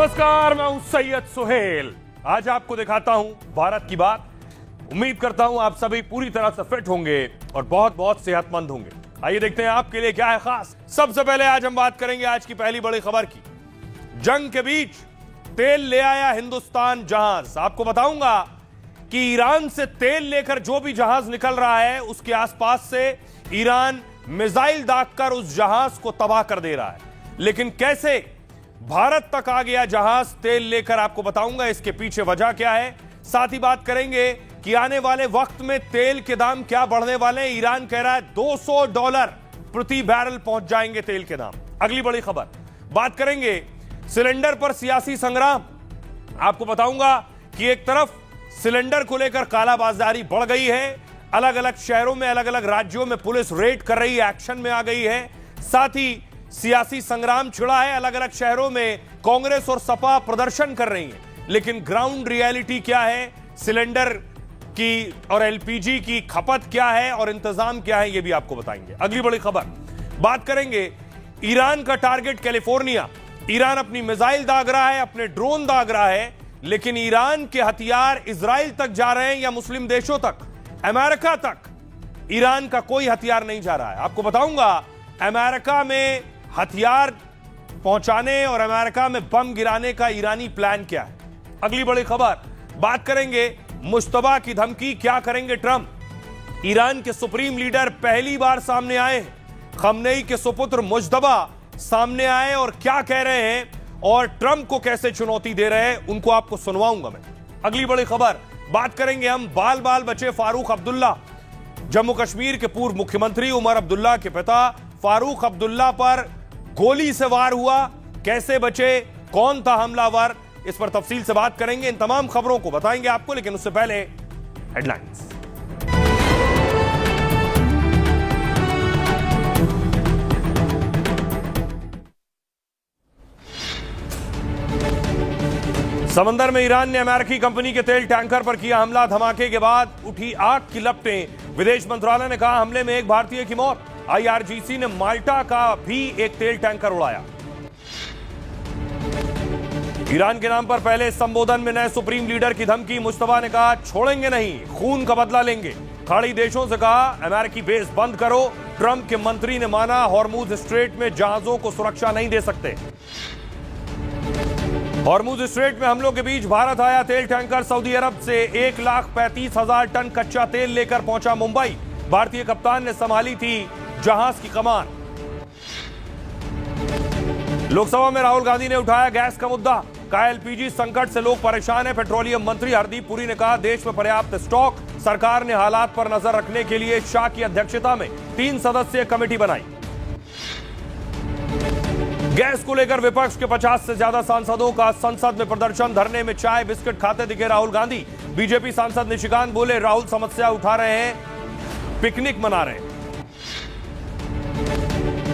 नमस्कार, मैं हूं सैयद सुहेल। आज आपको दिखाता हूं भारत की बात। उम्मीद करता हूं आप सभी पूरी तरह से फिट होंगे और बहुत बहुत सेहतमंद होंगे। आइए देखते हैं आपके लिए क्या है खास। सबसे पहले आज हम बात करेंगे आज की पहली बड़ी खबर की। जंग के बीच तेल ले आया हिंदुस्तान जहाज। आपको बताऊंगा कि ईरान से तेल लेकर जो भी जहाज निकल रहा है उसके आसपास से ईरान मिसाइल दागकर उस जहाज को तबाह कर दे रहा है। लेकिन कैसे भारत तक आ गया जहाज तेल लेकर, आपको बताऊंगा इसके पीछे वजह क्या है। साथ ही बात करेंगे कि आने वाले वक्त में तेल के दाम क्या बढ़ने वाले हैं। ईरान कह रहा है $200 प्रति बैरल पहुंच जाएंगे तेल के दाम। अगली बड़ी खबर बात करेंगे सिलेंडर पर सियासी संग्राम। आपको बताऊंगा कि एक तरफ सिलेंडर को लेकर कालाबाजारी बढ़ गई है, अलग अलग शहरों में अलग अलग राज्यों में पुलिस रेड कर रही है, एक्शन में आ गई है। साथ ही सियासी संग्राम छिड़ा है, अलग अलग शहरों में कांग्रेस और सपा प्रदर्शन कर रही है। लेकिन ग्राउंड रियलिटी क्या है, सिलेंडर की और एलपीजी की खपत क्या है और इंतजाम क्या है, यह भी आपको बताएंगे। अगली बड़ी खबर बात करेंगे ईरान का टारगेट कैलिफोर्निया। ईरान अपनी मिसाइल दाग रहा है, अपने ड्रोन दाग रहा है, लेकिन ईरान के हथियार इजराइल तक जा रहे हैं या मुस्लिम देशों तक, अमेरिका तक ईरान का कोई हथियार नहीं जा रहा है। आपको बताऊंगा अमेरिका में हथियार पहुंचाने और अमेरिका में बम गिराने का ईरानी प्लान क्या है। अगली बड़ी खबर बात करेंगे मुश्तबा की धमकी, क्या करेंगे ट्रंप। ईरान के सुप्रीम लीडर पहली बार सामने आए, खमनेई के सुपुत्र मुश्तबा सामने आए और क्या कह रहे हैं और ट्रंप को कैसे चुनौती दे रहे हैं, उनको आपको सुनवाऊंगा मैं। अगली बड़ी खबर बात करेंगे हम बाल बाल बचे फारूक अब्दुल्ला। जम्मू कश्मीर के पूर्व मुख्यमंत्री उमर अब्दुल्ला के पिता फारूक अब्दुल्ला पर गोली से वार हुआ, कैसे बचे, कौन था हमलावर, इस पर तफसील से बात करेंगे। इन तमाम खबरों को बताएंगे आपको, लेकिन उससे पहले हेडलाइंस। समंदर में ईरान ने अमेरिकी कंपनी के तेल टैंकर पर किया हमला। धमाके के बाद उठी आग की लपटें। विदेश मंत्रालय ने कहा हमले में एक भारतीय की मौत। आईआरजीसी ने माल्टा का भी एक तेल टैंकर उड़ाया। ईरान के नाम पर पहले संबोधन में नए सुप्रीम लीडर की धमकी। मुश्तबा ने कहा छोड़ेंगे नहीं, खून का बदला लेंगे। खाड़ी देशों से कहा अमेरिकी बेस बंद करो। ट्रंप के मंत्री ने माना हॉर्मुज स्ट्रेट में जहाजों को सुरक्षा नहीं दे सकते। हॉर्मुज स्ट्रेट में हमलों के बीच भारत आया तेल टैंकर। सऊदी अरब से 1,35,000 टन कच्चा तेल लेकर पहुंचा मुंबई। भारतीय कप्तान ने संभाली थी जहाज की कमान। लोकसभा में राहुल गांधी ने उठाया गैस का मुद्दा। कहा एलपीजी संकट से लोग परेशान हैं। पेट्रोलियम मंत्री हरदीप पुरी ने कहा देश में पर्याप्त स्टॉक। सरकार ने हालात पर नजर रखने के लिए शाह की अध्यक्षता में 3 सदस्यीय कमेटी बनाई। गैस को लेकर विपक्ष के 50 से ज्यादा सांसदों का संसद में प्रदर्शन। धरने में चाय बिस्किट खाते दिखे राहुल गांधी। बीजेपी सांसद निशिकांत बोले राहुल समस्या उठा रहे हैं, पिकनिक मना रहे हैं।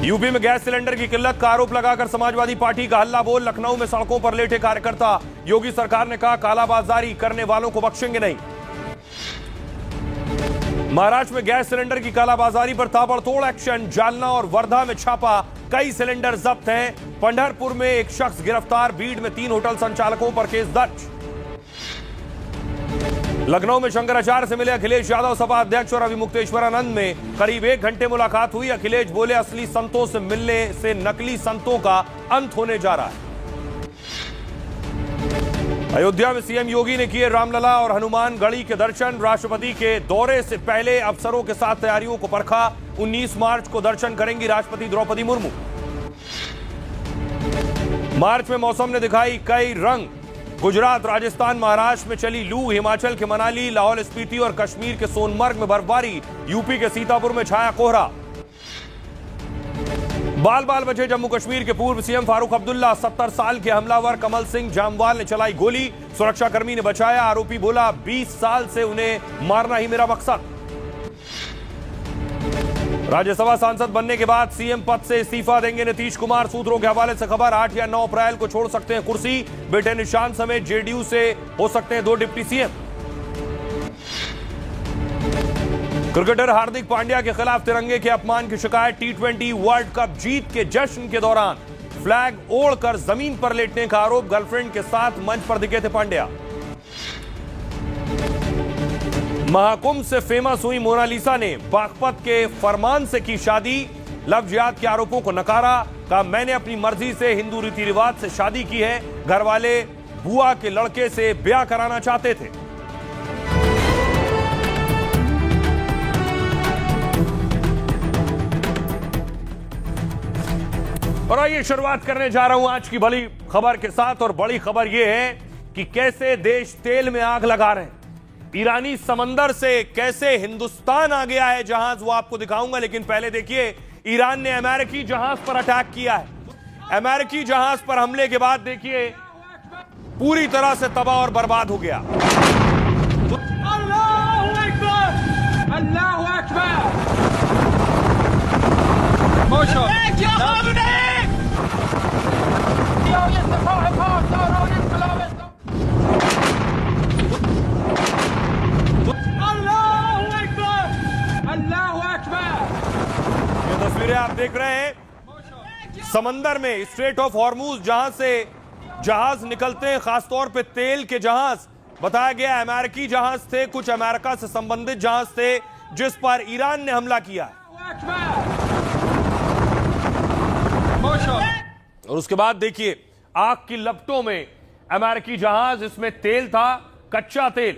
यूपी में गैस सिलेंडर की किल्लत का आरोप लगाकर समाजवादी पार्टी का हल्ला बोल। लखनऊ में सड़कों पर लेटे कार्यकर्ता। योगी सरकार ने कहा कालाबाजारी करने वालों को बख्शेंगे नहीं। महाराष्ट्र में गैस सिलेंडर की कालाबाजारी पर ताबड़तोड़ एक्शन। जालना और वर्धा में छापा, कई सिलेंडर जब्त हैं। पंढरपुर में एक शख्स गिरफ्तार। बीड़ में 3 होटल संचालकों पर केस दर्ज। लखनऊ में शंकराचार्य से मिले अखिलेश यादव। सपा अध्यक्ष और अभिमुक्तेश्वरानंद में करीब 1 घंटे मुलाकात हुई। अखिलेश बोले असली संतों से मिलने से नकली संतों का अंत होने जा रहा है। अयोध्या में सीएम योगी ने किए रामलला और हनुमान गढ़ी के दर्शन। राष्ट्रपति के दौरे से पहले अफसरों के साथ तैयारियों को परखा। 19 मार्च को दर्शन करेंगी राष्ट्रपति द्रौपदी मुर्मू। मार्च में मौसम ने दिखाई कई रंग। गुजरात, राजस्थान, महाराष्ट्र में चली लू। हिमाचल के मनाली, लाहौल स्पीति और कश्मीर के सोनमर्ग में बर्फबारी। यूपी के सीतापुर में छाया कोहरा। बाल बाल बचे जम्मू कश्मीर के पूर्व सीएम फारूक अब्दुल्ला। 70 साल के हमलावर कमल सिंह जामवाल ने चलाई गोली। सुरक्षाकर्मी ने बचाया। आरोपी बोला 20 साल से उन्हें मारना ही मेरा मकसद। राज्यसभा सांसद बनने के बाद सीएम पद से इस्तीफा देंगे नीतीश कुमार। सूत्रों के हवाले से खबर 8 या 9 अप्रैल को छोड़ सकते हैं कुर्सी। बेटे निशांत समेत जेडीयू से हो सकते हैं 2 deputy CM. Cricketer Hardik Pandya के खिलाफ तिरंगे के अपमान की शिकायत। T20 वर्ल्ड कप जीत के जश्न के दौरान फ्लैग ओढ़कर जमीन पर लेटने का आरोप, गर्लफ्रेंड के साथ मंच पर दिखे थे पांड्या। महाकुंभ से फेमस हुई मोनालिसा ने बागपत के फरमान से की शादी, लव जिहाद के आरोपों को नकारा, कहा मैंने अपनी मर्जी से हिंदू रीति रिवाज से शादी की है, घर वाले बुआ के लड़के से ब्याह कराना चाहते थे। और आइए शुरुआत करने जा रहा हूं आज की बड़ी खबर के साथ, और बड़ी खबर यह है कि कैसे देश तेल में आग लगा रहे हैं। ईरानी समंदर से कैसे हिंदुस्तान आ गया है जहाज, वो आपको दिखाऊंगा, लेकिन पहले देखिए ईरान ने अमेरिकी जहाज पर अटैक किया है। अमेरिकी जहाज पर हमले के बाद देखिए पूरी तरह से तबाह और बर्बाद हो गया। अल्लाहु अकबर, अल्लाहु अकबर। ये तस्वीरें आप देख रहे हैं समंदर में, स्ट्रेट ऑफ हॉर्मूज जहां से जहाज निकलते हैं, खासतौर पे तेल के जहाज। बताया गया अमेरिकी जहाज थे, कुछ अमेरिका से संबंधित जहाज थे जिस पर ईरान ने हमला किया। और उसके बाद देखिए आग की लपटों में अमेरिकी जहाज, इसमें तेल था, कच्चा तेल।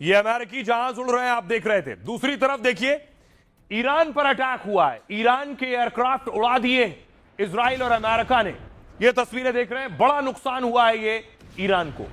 ये अमेरिकी जहाज उड़ रहे हैं, आप देख रहे थे। दूसरी तरफ देखिए ईरान पर अटैक हुआ है, ईरान के एयरक्राफ्ट उड़ा दिए इजराइल और अमेरिका ने। ये तस्वीरें देख रहे हैं, बड़ा नुकसान हुआ है ये ईरान को।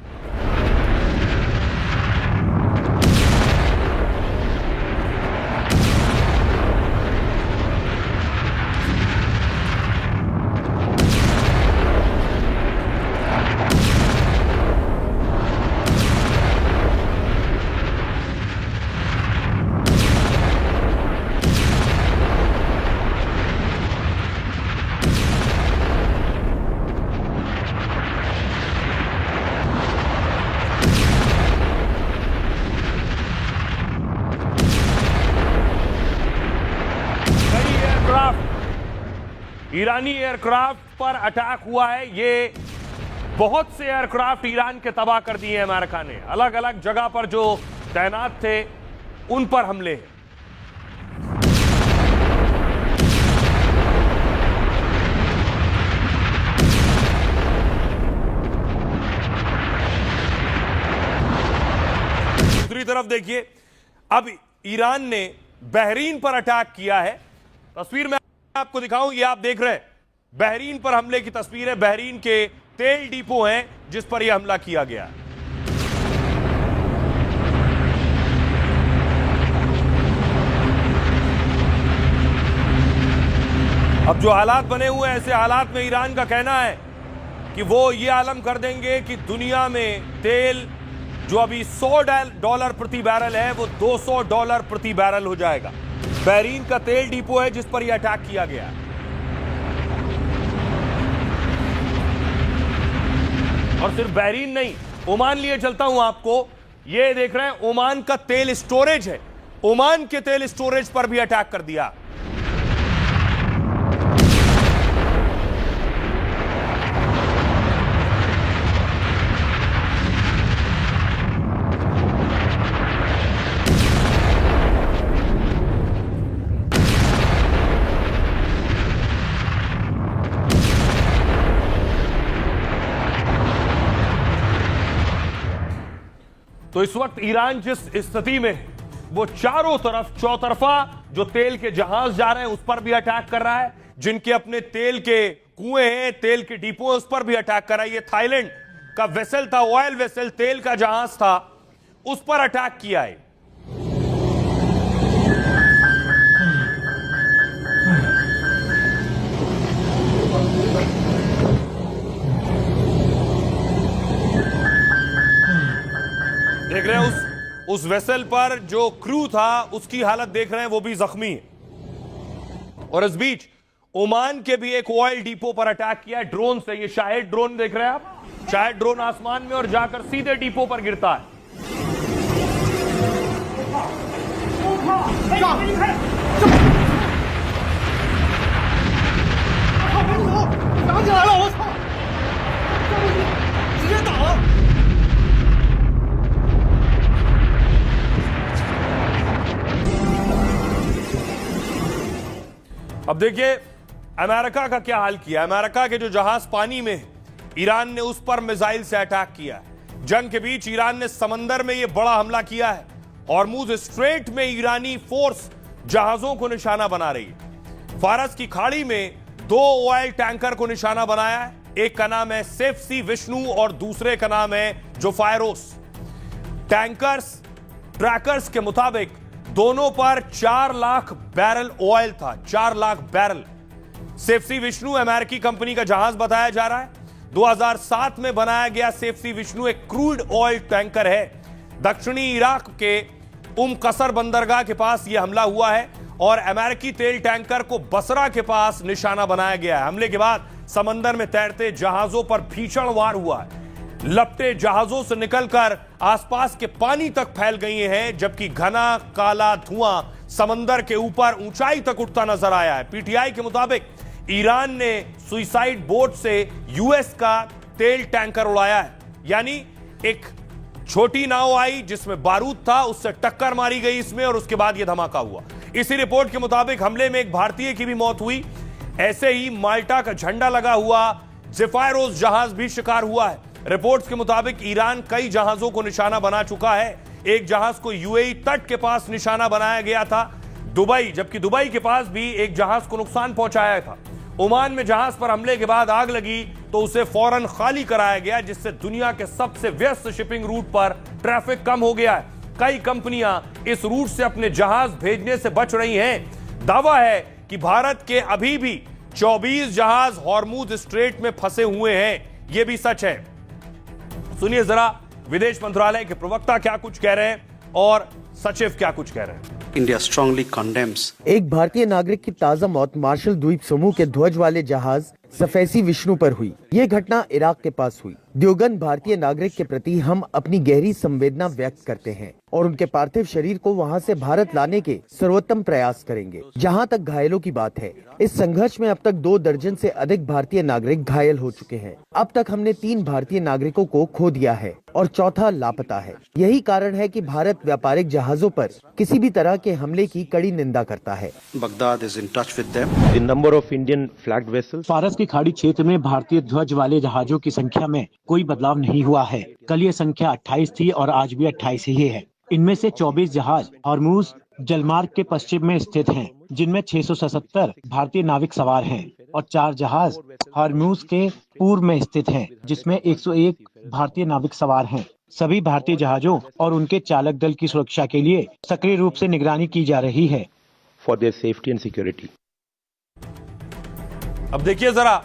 ईरानी एयरक्राफ्ट पर अटैक हुआ है। ये बहुत से एयरक्राफ्ट ईरान के तबाह कर दिए अमेरिका ने। अलग अलग जगह पर जो तैनात थे उन पर हमले हैं। दूसरी तरफ देखिए अब ईरान ने बहरीन पर अटैक किया है। तस्वीर में आपको दिखाऊं, ये आप देख रहे हैं बहरीन पर हमले की तस्वीर है। बहरीन के तेल डिपो हैं जिस पर यह हमला किया गया। अब जो हालात बने हुए हैं, ऐसे हालात में ईरान का कहना है कि वो ये आलम कर देंगे कि दुनिया में तेल जो अभी $100 प्रति बैरल है वो $200 प्रति बैरल हो जाएगा। बहरीन का तेल डिपो है जिस पर यह अटैक किया गया। और सिर्फ बहरीन नहीं, ओमान लिए चलता हूं आपको। ये देख रहे हैं ओमान का तेल स्टोरेज है, ओमान के तेल स्टोरेज पर भी अटैक कर दिया। तो इस वक्त ईरान जिस स्थिति में है, वो चारों तरफ चौतरफा जो तेल के जहाज जा रहे हैं उस पर भी अटैक कर रहा है, जिनके अपने तेल के कुएं हैं, तेल के डिपो, उस पर भी अटैक कर रहा है। ये थाईलैंड का वेसल था, ऑयल वेसल, तेल का जहाज था, उस पर अटैक किया है। देख रहे हैं उस वेसल पर जो क्रू था उसकी हालत देख रहे हैं, वो भी जख्मी है। और इस बीच ओमान के भी एक ऑयल डिपो पर अटैक किया है ड्रोन से। ये शाहिद ड्रोन देख रहे हैं आप, शाहिद ड्रोन आसमान में और जाकर सीधे डिपो पर गिरता है। अब देखिए अमेरिका का क्या हाल किया। अमेरिका के जो जहाज पानी में है, ईरान ने उस पर मिसाइल से अटैक किया है। जंग के बीच ईरान ने समंदर में यह बड़ा हमला किया है। हॉर्मुज स्ट्रेट में ईरानी फोर्स जहाजों को निशाना बना रही है। फारस की खाड़ी में 2 ऑयल टैंकर को निशाना बनाया है। एक का नाम है सेफ सी विष्णु और दूसरे का नाम है जोफायरोस। टैंकर्स ट्रैकर्स के मुताबिक दोनों पर 4 लाख बैरल ऑयल था, 4 लाख बैरल। सेफ सी विष्णु अमेरिकी कंपनी का जहाज बताया जा रहा है। 2007 में बनाया गया सेफ सी विष्णु एक क्रूड ऑयल टैंकर है। दक्षिणी इराक के कसर बंदरगाह के पास यह हमला हुआ है और अमेरिकी तेल टैंकर को बसरा के पास निशाना बनाया गया है। हमले के बाद समंदर में तैरते जहाजों पर भीषण वार हुआ है। लपटे जहाजों से निकलकर आसपास के पानी तक फैल गई हैं, जबकि घना काला धुआं समंदर के ऊपर ऊंचाई तक उठता नजर आया है। पीटीआई के मुताबिक ईरान ने सुइसाइड बोट से यूएस का तेल टैंकर उड़ाया है। यानी एक छोटी नाव आई जिसमें बारूद था, उससे टक्कर मारी गई इसमें और उसके बाद यह धमाका हुआ। इसी रिपोर्ट के मुताबिक हमले में एक भारतीय की भी मौत हुई। ऐसे ही माल्टा का झंडा लगा हुआ जोफायरोस जहाज भी शिकार हुआ है। रिपोर्ट्स के मुताबिक ईरान कई जहाजों को निशाना बना चुका है। एक जहाज को यूएई तट के पास निशाना बनाया गया था दुबई, जबकि दुबई के पास भी एक जहाज को नुकसान पहुंचाया था। ओमान में जहाज पर हमले के बाद आग लगी तो उसे फौरन खाली कराया गया, जिससे दुनिया के सबसे व्यस्त शिपिंग रूट पर ट्रैफिक कम हो गया है। कई कंपनियां इस रूट से अपने जहाज भेजने से बच रही हैं। दावा है कि भारत के अभी भी 24 जहाज हॉर्मुज स्ट्रेट में फंसे हुए हैं। यह भी सच है। सुनिए जरा विदेश मंत्रालय के प्रवक्ता क्या कुछ कह रहे हैं और सचिव क्या कुछ कह रहे हैं। India strongly condemns. एक भारतीय नागरिक की ताजा मौत मार्शल द्वीप समूह के ध्वज वाले जहाज सफेसी विष्णु पर हुई। ये घटना इराक के पास हुई। द्योगन भारतीय नागरिक के प्रति हम अपनी गहरी संवेदना व्यक्त करते हैं और उनके पार्थिव शरीर को वहां से भारत लाने के सर्वोत्तम प्रयास करेंगे। जहां तक घायलों की बात है, इस संघर्ष में अब तक 2 दर्जन से अधिक भारतीय नागरिक घायल हो चुके हैं। अब तक हमने 3 भारतीय नागरिकों को खो दिया है और चौथा लापता है। यही कारण है कि भारत व्यापारिक जहाजों पर किसी भी तरह के हमले की कड़ी निंदा करता है। Baghdad is in touch with them. The number of Indian flagged vessels. फारस की खाड़ी क्षेत्र में भारतीय ध्वज वाले जहाजों की संख्या में कोई बदलाव नहीं हुआ है। कल ये संख्या 28 थी और आज भी 28 ही है। इनमें से 24 जहाज हॉर्मुज जलमार्ग के पश्चिम में स्थित हैं, जिनमें 677 भारतीय नाविक सवार हैं और 4 जहाज हॉर्मुज के पूर्व में स्थित हैं, जिसमें 101 भारतीय नाविक सवार हैं। सभी भारतीय जहाजों और उनके चालक दल की सुरक्षा के लिए सक्रिय रूप से निगरानी की जा रही है। For their safety and security. अब देखिए जरा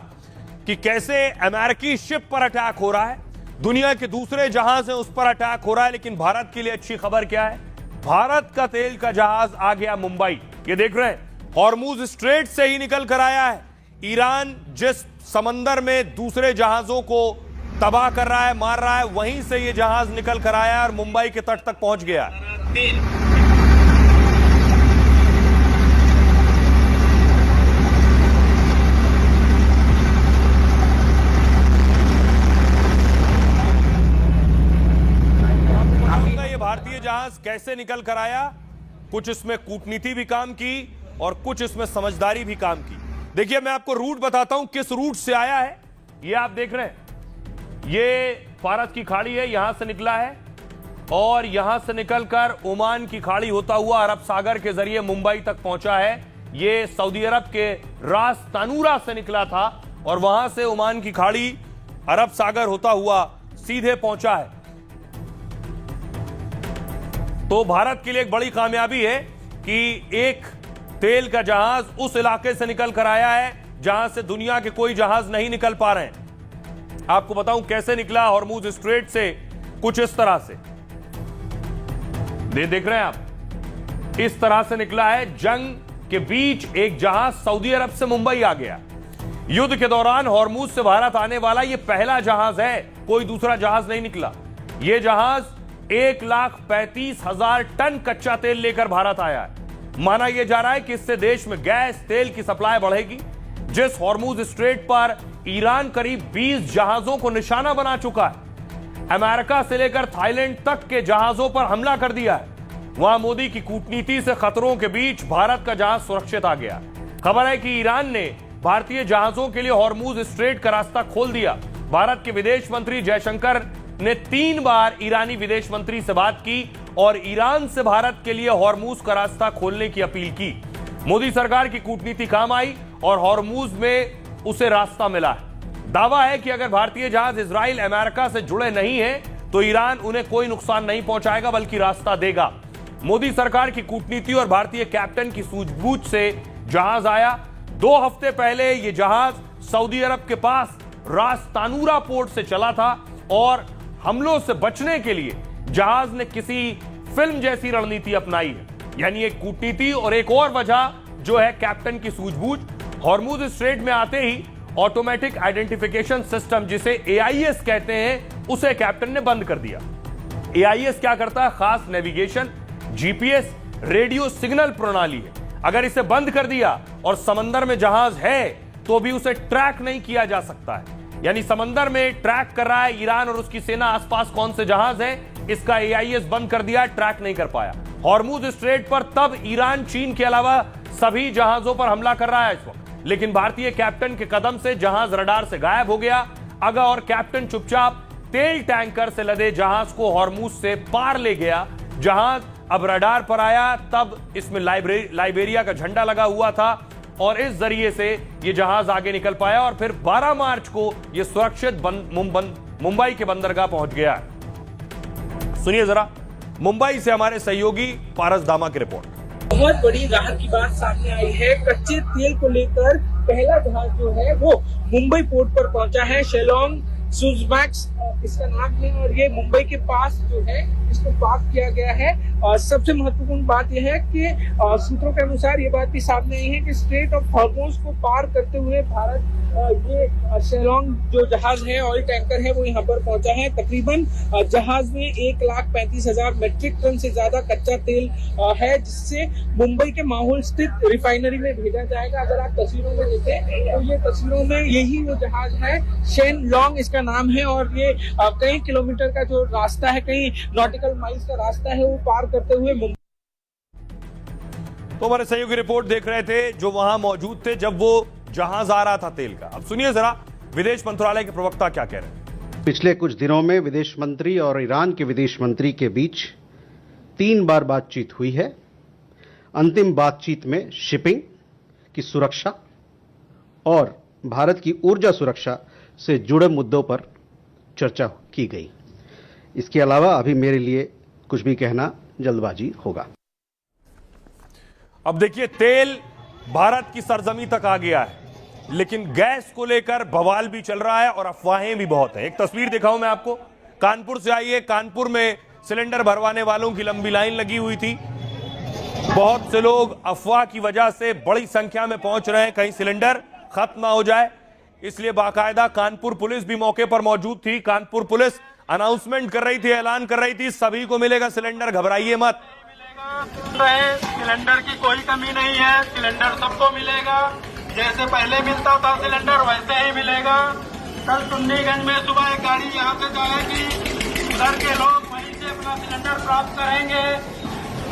कि कैसे अमेरिकी शिप पर अटैक हो रहा है। दुनिया के दूसरे जहाज हैं उस पर अटैक हो रहा है, लेकिन भारत के लिए अच्छी खबर क्या है? भारत का तेल का जहाज आ गया मुंबई। ये देख रहे हैं, हॉर्मुज स्ट्रेट से ही निकल कर आया है। ईरान जिस समंदर में दूसरे जहाजों को तबाह कर रहा है, मार रहा है, वहीं से ये जहाज निकल कर आया और मुंबई के तट तक पहुंच गया। भारतीय जहाज कैसे निकल कर आया? कुछ इसमें कूटनीति भी काम की और कुछ इसमें समझदारी भी काम की। देखिए मैं आपको रूट बताता हूं किस रूट से आया है। ये आप देख रहे हैं, ये फारस की खाड़ी है, यहां से निकला है और यहां से निकलकर ओमान की खाड़ी होता हुआ अरब सागर के जरिए मुंबई तक पहुंचा है। ये सऊदी अरब के रास तानूरा से निकला था और वहां से ओमान की खाड़ी अरब सागर होता हुआ सीधे पहुंचा है। तो भारत के लिए एक बड़ी कामयाबी है कि एक तेल का जहाज उस इलाके से निकल कर आया है जहां से दुनिया के कोई जहाज नहीं निकल पा रहे हैं। आपको बताऊं कैसे निकला हॉर्मुज स्ट्रेट से, कुछ इस तरह से। देख रहे हैं आप, इस तरह से निकला है। जंग के बीच एक जहाज सऊदी अरब से मुंबई आ गया। युद्ध के दौरान हॉर्मूज से भारत आने वाला यह पहला जहाज है, कोई दूसरा जहाज नहीं निकला। यह जहाज 1,35,000 टन कच्चा तेल लेकर भारत आया है। माना यह जा रहा है कि इससे देश में गैस तेल की सप्लाई बढ़ेगी। जिस हॉर्मूज स्ट्रेट पर ईरान करीब 20 जहाजों को निशाना बना चुका है, अमेरिका से लेकर थाईलैंड तक के जहाजों पर हमला कर दिया है, वहां मोदी की कूटनीति से खतरों के बीच भारत का जहाज सुरक्षित आ गया। खबर है कि ईरान ने भारतीय जहाजों के लिए हॉर्मूज स्ट्रेट का रास्ता खोल दिया। भारत के विदेश मंत्री जयशंकर ने 3 बार ईरानी विदेश मंत्री से बात की और ईरान से भारत के लिए हॉर्मूज का रास्ता खोलने की अपील की। मोदी सरकार की कूटनीति काम आई और हॉर्मूज में उसे रास्ता मिला है। दावा है कि अगर भारतीय जहाज इजराइल अमेरिका से जुड़े नहीं हैं तो ईरान उन्हें कोई नुकसान नहीं पहुंचाएगा बल्कि रास्ता देगा। मोदी सरकार की कूटनीति और भारतीय कैप्टन की सूझबूझ से जहाज आया। 2 हफ्ते पहले यह जहाज सऊदी अरब के पास रास तानूरा पोर्ट से चला था और हमलों से बचने के लिए जहाज ने किसी फिल्म जैसी रणनीति अपनाई है। यानी एक कूटनीति और एक और वजह जो है कैप्टन की सूझबूझ। हॉर्मूज स्ट्रेट में आते ही ऑटोमेटिक आइडेंटिफिकेशन सिस्टम जिसे AIS कहते हैं उसे कैप्टन ने बंद कर दिया। AIS क्या करता है? खास नेविगेशन, GPS, रेडियो सिग्नल प्रणाली है। अगर इसे बंद कर दिया और समंदर में जहाज है तो भी उसे ट्रैक नहीं किया जा सकता है। यानी समंदर में ट्रैक कर रहा है ईरान और उसकी सेना आसपास कौन से जहाज हैं, इसका AIS बंद कर दिया, ट्रैक नहीं कर पाया। हॉर्मूज स्ट्रेट पर तब ईरान चीन के अलावा सभी जहाजों पर हमला कर रहा है इस वक्त, लेकिन भारतीय कैप्टन के कदम से जहाज रडार से गायब हो गया। अगर और कैप्टन चुपचाप तेल टैंकर से लदे जहाज को हॉर्मूज से पार ले गया। जहाज अब रडार पर आया तब इसमें लाइबेरिया का झंडा लगा हुआ था और इस जरिए से यह जहाज आगे निकल पाया और फिर 12 मार्च को यह सुरक्षित मुंबई के बंदरगाह पहुंच गया। सुनिए जरा मुंबई से हमारे सहयोगी पारस दामा की रिपोर्ट। बहुत बड़ी राहत की बात सामने आई है। कच्चे तेल को लेकर पहला जहाज जो है वो मुंबई पोर्ट पर पहुंचा है। शेलोंग सुजमैक्स इसका नाम है और ये मुंबई के पास जो है इसको पार्क किया गया है। और सबसे महत्वपूर्ण बात यह है कि सूत्रों के अनुसार ये बात भी सामने आई है कि स्ट्रेट ऑफ हॉर्मूज को पार करते हुए भारत ये शेलोंग जो जहाज है, ऑयल टैंकर है, वो यहाँ पर पहुंचा है। तकरीबन जहाज में 1,35,000 मेट्रिक टन से ज्यादा कच्चा तेल है जिससे मुंबई के माहौल स्थित रिफाइनरी में भेजा जाएगा। अगर आप तस्वीरों में देखें तो ये तस्वीरों में यही वो जहाज है, शेन लॉन्ग इसका नाम है और ये कई किलोमीटर का जो रास्ता है, कई नॉटिकल माइल्स का रास्ता है, वो पार करते हुए मुंबई। तो हमारे सहयोगी रिपोर्ट देख रहे थे जो वहां मौजूद थे जब वो जहाज आ रहा था तेल का। अब सुनिए जरा विदेश मंत्रालय के प्रवक्ता क्या कह रहे हैं। पिछले कुछ दिनों में विदेश मंत्री और ईरान के विदेश मंत्री के बीच 3 बार बातचीत हुई है। अंतिम बातचीत में शिपिंग की सुरक्षा और भारत की ऊर्जा सुरक्षा से जुड़े मुद्दों पर चर्चा की गई। इसके अलावा अभी मेरे लिए कुछ भी कहना जल्दबाजी होगा। अब देखिए तेल भारत की सरजमी तक आ गया है, लेकिन गैस को लेकर बवाल भी चल रहा है और अफवाहें भी बहुत है। एक तस्वीर दिखाऊं मैं आपको, कानपुर से आई है। कानपुर में सिलेंडर भरवाने वालों की लंबी लाइन लगी हुई थी। बहुत से लोग अफवाह की वजह से बड़ी संख्या में पहुंच रहे हैं, कहीं सिलेंडर खत्म ना हो जाए, इसलिए बाकायदा कानपुर पुलिस भी मौके पर मौजूद थी। कानपुर पुलिस अनाउंसमेंट कर रही थी, ऐलान कर रही थी, सभी को मिलेगा सिलेंडर, घबराइए मत। सिलेंडर की कोई कमी नहीं है, सिलेंडर सबको मिलेगा। जैसे पहले मिलता था सिलेंडर वैसे ही मिलेगा। कल टुन्नीगंज में सुबह एक गाड़ी यहाँ से जाएगी, उधर के लोग वहीं से अपना सिलेंडर प्राप्त करेंगे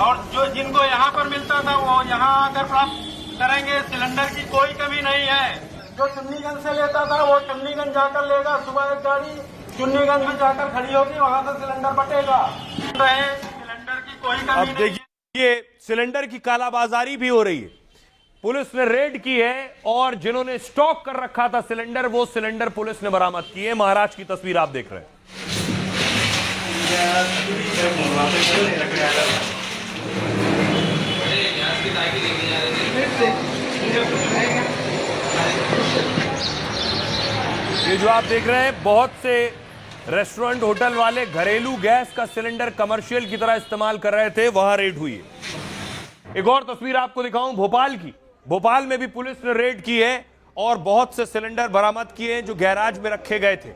और जो जिनको यहाँ पर मिलता था वो यहाँ आकर प्राप्त करेंगे। सिलेंडर की कोई कमी नहीं है। जो टुन्नीगंज से लेता था वो टुन्नीगंज जाकर लेगा। सुबह एक गाड़ी टुन्नीगंज में जाकर खड़ी होगी, वहाँ से सिलेंडर बटेगा। सिलेंडर की कोई कमी नहीं। अब देखिए सिलेंडर की कालाबाजारी भी हो रही है। पुलिस ने रेड की है और जिन्होंने स्टॉक कर रखा था सिलेंडर, वो सिलेंडर पुलिस ने बरामद किए। महाराष्ट्र की तस्वीर आप देख रहे हैं। ये जो आप देख रहे हैं बहुत से रेस्टोरेंट होटल वाले घरेलू गैस का सिलेंडर कमर्शियल की तरह इस्तेमाल कर रहे थे, वहां रेड हुई है। एक और तस्वीर आपको दिखाऊं भोपाल की। भोपाल में भी पुलिस ने रेड की है और बहुत से सिलेंडर बरामद किए हैं जो गैराज में रखे गए थे।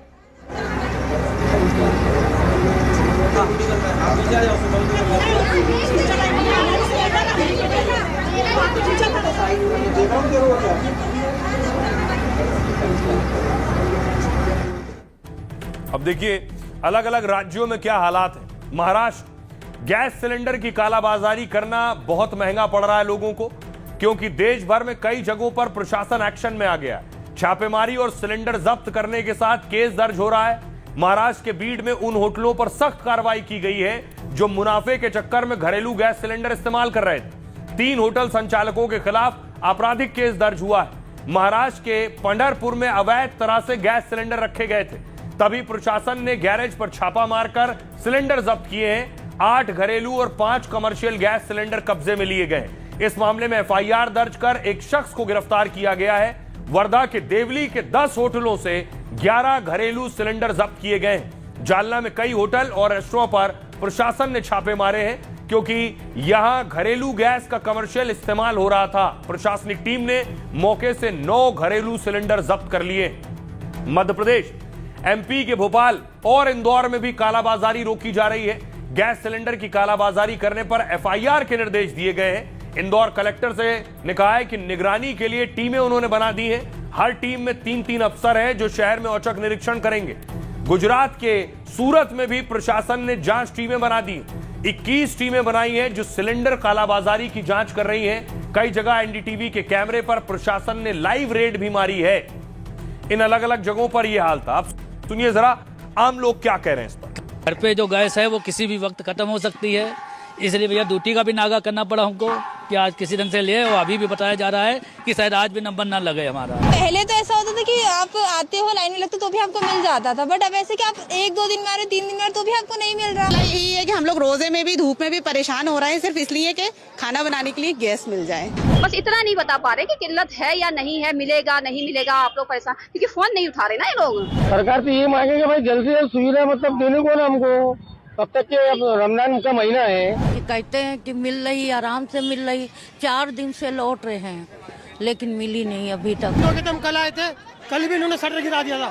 अब देखिए अलग अलग राज्यों में क्या हालात है। महाराष्ट्र, गैस सिलेंडर की कालाबाजारी करना बहुत महंगा पड़ रहा है लोगों को, क्योंकि देश भर में कई जगहों पर प्रशासन एक्शन में आ गया है। छापेमारी और सिलेंडर जब्त करने के साथ केस दर्ज हो रहा है। महाराष्ट्र के बीड में उन होटलों पर सख्त कार्रवाई की गई है जो मुनाफे के चक्कर में घरेलू गैस सिलेंडर इस्तेमाल कर रहे थे। 3 होटल संचालकों के खिलाफ आपराधिक केस दर्ज हुआ है। महाराष्ट्र के पंढरपुर में अवैध तरह से गैस सिलेंडर रखे गए थे, तभी प्रशासन ने गैरेज पर छापा मारकर सिलेंडर जब्त किए हैं। 8 घरेलू और 5 कमर्शियल गैस सिलेंडर कब्जे में लिए गए। इस मामले में एफआईआर दर्ज कर एक शख्स को गिरफ्तार किया गया है। वर्धा के देवली के 10 होटलों से 11 घरेलू सिलेंडर जब्त किए गए हैं। जालना में कई होटल और रेस्टोरेंट पर प्रशासन ने छापे मारे हैं क्योंकि यहां घरेलू गैस का कमर्शियल इस्तेमाल हो रहा था। प्रशासनिक टीम ने मौके से 9 घरेलू सिलेंडर जब्त कर लिए। मध्य प्रदेश, एमपी के भोपाल और इंदौर में भी कालाबाजारी रोकी जा रही है। गैस सिलेंडर की कालाबाजारी करने पर एफआईआर के निर्देश दिए गए हैं। इंदौर कलेक्टर से ने कहा है कि निगरानी के लिए टीमें उन्होंने बना दी हैं। हर टीम में 3-3 अफसर हैं जो शहर में औचक निरीक्षण करेंगे। गुजरात के सूरत में भी प्रशासन ने जांच टीमें बना दी। 21 टीमें बनाई हैं जो सिलेंडर कालाबाजारी की जांच कर रही हैं। कई जगह एनडीटीवी के कैमरे पर प्रशासन ने लाइव रेड भी मारी है। इन अलग अलग जगहों पर यह हाल था। अब सुनिए जरा आम लोग क्या कह रहे हैं इस पर। घर पे जो गैस है वो किसी भी वक्त खत्म हो सकती है, इसलिए भैया ड्यूटी का भी नागा करना पड़ा हमको कि आज किसी ढंग से लिए। और अभी भी बताया जा रहा है कि शायद आज भी नंबर ना लगे हमारा। पहले तो ऐसा होता था कि आप आते हो, लाइन में लगते तो भी आपको मिल जाता था, बट अब ऐसे कि आप 1-2 दिन में आ रहे, 3 दिन में आ रहे तो भी आपको नहीं मिल रहा। यही है कि हम लोग रोजे में भी धूप में भी परेशान हो रहे हैं, सिर्फ इसलिए कि खाना बनाने के लिए गैस मिल जाए। बस इतना नहीं बता पा रहे कि किल्लत है या नहीं है, मिलेगा नहीं मिलेगा। आप लोग परेशान क्योंकि फोन नहीं उठा रहे ना ये लोग। सरकार से ये मांगेंगे भाई जल्द से जल्द सुविधा मतलब देने को ना हमको। तब तक के अब रमजान का महीना है। कहते हैं कि मिल रही, आराम से मिल रही। 4 दिन से लौट रहे हैं लेकिन मिली नहीं अभी तक। तो हम कल आए थे, कल भी इन्होंने शटर गिरा दिया था,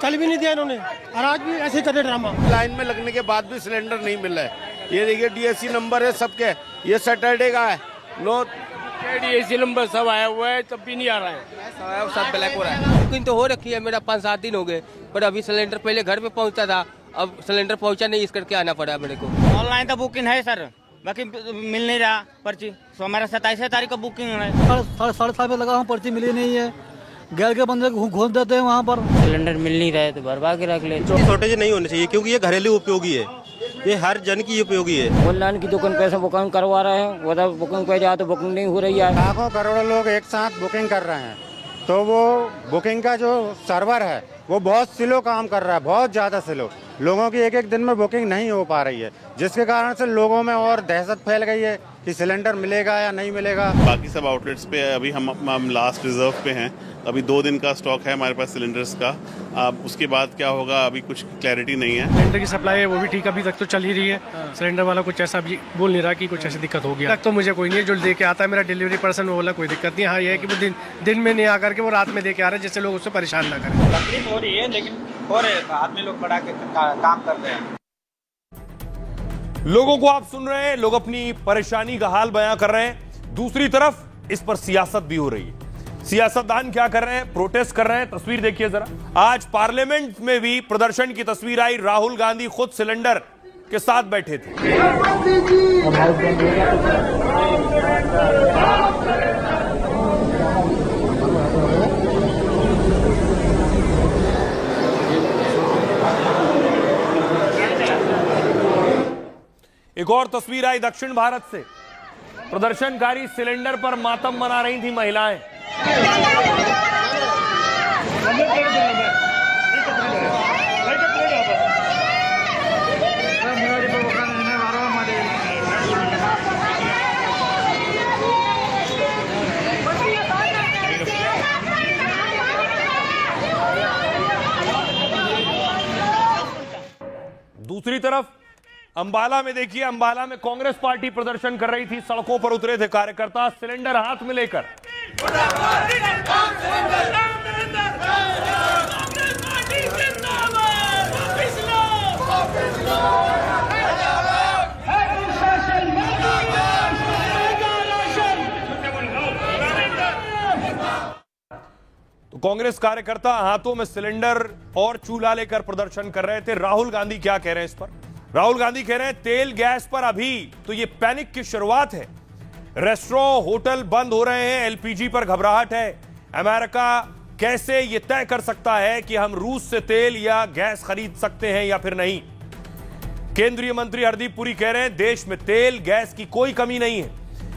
कल भी नहीं दिया इन्होंने, और आज भी ऐसे कर ड्रामा। लाइन में लगने के बाद भी सिलेंडर नहीं मिल रहा है। ये देखिए डीएससी नंबर है सबके, ये सैटरडे का है। लो डीएससी नंबर सब आया हुआ है, तब भी नहीं आ रहा है, सब ब्लैक हो रहा है। बुकिंग तो हो रखी है, मेरा 5-7 दिन हो गए, पर अभी सिलेंडर पहले घर पे पहुंचता था, अब सिलेंडर पहुंचा नहीं, इस करके आना पड़ा मेरे को। ऑनलाइन तो बुकिंग है सर, बाकी मिल नहीं रहा पर्ची। तो हमारा 27 तारीख को बुकिंग है। 7:30 पे लगा हूँ, पर्ची मिली नहीं है। गैर के बंदे घोष देते हैं वहाँ पर। सिलेंडर मिल नहीं रहे तो भरवा के रख ले। शॉर्टेज नहीं होनी चाहिए क्योंकि ये घरेलू उपयोगी है, ये हर जन की उपयोगी है। ऑनलाइन की दुकान पे से बुकिंग करवा रहे हैं, वो तो बुकिंग पे जाओ तो बुकिंग नहीं हो रही है। लाखों करोड़ों लोग एक साथ बुकिंग कर रहे हैं, तो वो बुकिंग का जो सर्वर है वो बहुत स्लो काम कर रहा है, बहुत ज़्यादा स्लो। लोगों की एक दिन में बुकिंग नहीं हो पा रही है, जिसके कारण से लोगों में और दहशत फैल गई है कि सिलेंडर मिलेगा या नहीं मिलेगा। बाकी सब आउटलेट्स पे अभी हम लास्ट रिजर्व पे हैं। अभी 2 दिन का स्टॉक है हमारे पास सिलेंडर्स का। अब उसके बाद क्या होगा अभी कुछ क्लैरिटी नहीं है। सिलेंडर की सप्लाई है वो भी ठीक अभी तक तो चल ही रही है। सिलेंडर वाला कुछ ऐसा भी बोल नहीं रहा कि कुछ ऐसी दिक्कत हो गया। तक तो मुझे कोई नहीं है, जो दे के आता है मेरा डिलीवरी पर्सन, वो वाला कोई दिक्कत नहीं। हाँ ये है कि वो दिन में नहीं आकर के वो रात में दे के आ रहे हैं, जिससे लोग उससे परेशान ना करें। तकलीफ हो रही है लेकिन हो रहे आदमी लोग बड़ा के काम कर रहे हैं। लोगों को आप सुन रहे हैं, लोग अपनी परेशानी का हाल बयां कर रहे हैं। दूसरी तरफ इस पर सियासत भी हो रही है। सियासतदान क्या कर रहे हैं, प्रोटेस्ट कर रहे हैं। तस्वीर देखिए जरा। आज पार्लियामेंट में भी प्रदर्शन की तस्वीर आई। राहुल गांधी खुद सिलेंडर के साथ बैठे थे। एक और तस्वीर आई दक्षिण भारत से। प्रदर्शनकारी सिलेंडर पर मातम मना रही थी महिलाएं। तरफ अंबाला में देखिए, अंबाला में कांग्रेस पार्टी प्रदर्शन कर रही थी, सड़कों पर उतरे थे कार्यकर्ता सिलेंडर हाथ में लेकर। तो कांग्रेस कार्यकर्ता हाथों में सिलेंडर और चूल्हा लेकर प्रदर्शन कर रहे थे। राहुल गांधी क्या कह रहे हैं इस पर? राहुल गांधी कह रहे हैं तेल गैस पर अभी तो ये पैनिक की शुरुआत है। रेस्टोरेंट होटल बंद हो रहे हैं, एलपीजी पर घबराहट है। अमेरिका कैसे ये तय कर सकता है कि हम रूस से तेल या गैस खरीद सकते हैं या फिर नहीं? केंद्रीय मंत्री हरदीप पुरी कह रहे हैं देश में तेल गैस की कोई कमी नहीं है,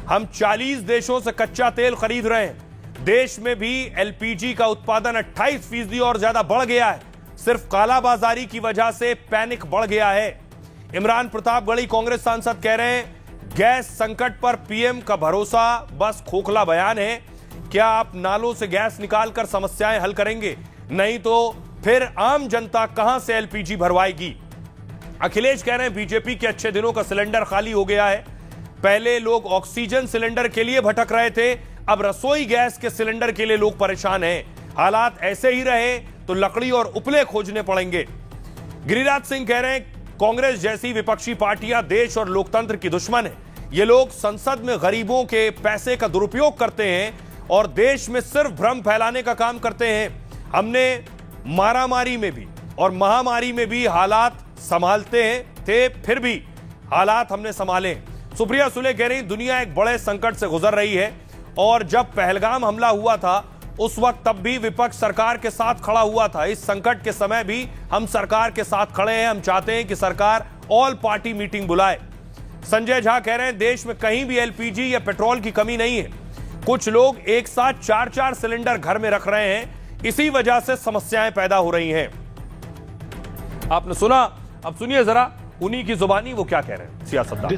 हम 40 देशों से कच्चा तेल खरीद रहे हैं। देश में भी एलपीजी का उत्पादन 28% और ज्यादा बढ़ गया है। सिर्फ कालाबाजारी की वजह से पैनिक बढ़ गया है। इमरान प्रतापगढ़ी कांग्रेस सांसद कह रहे हैं गैस संकट पर पीएम का भरोसा बस खोखला बयान है। क्या आप नालों से गैस निकालकर समस्याएं हल करेंगे? नहीं तो फिर आम जनता कहां से एलपीजी भरवाएगी? अखिलेश कह रहे हैं बीजेपी के अच्छे दिनों का सिलेंडर खाली हो गया है। पहले लोग ऑक्सीजन सिलेंडर के लिए भटक रहे थे, अब रसोई गैस के सिलेंडर के लिए लोग परेशान हैं। हालात ऐसे ही रहे तो लकड़ी और उपले खोजने पड़ेंगे। गिरिराज सिंह कह रहे हैं कांग्रेस जैसी विपक्षी पार्टियां देश और लोकतंत्र की दुश्मन है। ये लोग संसद में गरीबों के पैसे का दुरुपयोग करते हैं और देश में सिर्फ भ्रम फैलाने का काम करते हैं। हमने मारामारी में भी और महामारी में भी हालात संभालते थे, फिर भी हालात हमने संभाले। सुप्रिया सुले कह रही दुनिया एक बड़े संकट से गुजर रही है और जब पहलगाम हमला हुआ था उस वक्त तब भी विपक्ष सरकार के साथ खड़ा हुआ था। इस संकट के समय भी हम सरकार के साथ खड़े हैं। हम चाहते हैं कि सरकार ऑल पार्टी मीटिंग बुलाए। संजय झा कह रहे हैं देश में कहीं भी एलपीजी या पेट्रोल की कमी नहीं है। कुछ लोग एक साथ 4-4 सिलेंडर घर में रख रहे हैं, इसी वजह से समस्याएं पैदा हो रही हैं। आपने सुना, अब सुनिए जरा उन्हीं की जुबानी वो क्या कह रहे हैं। सियासतदान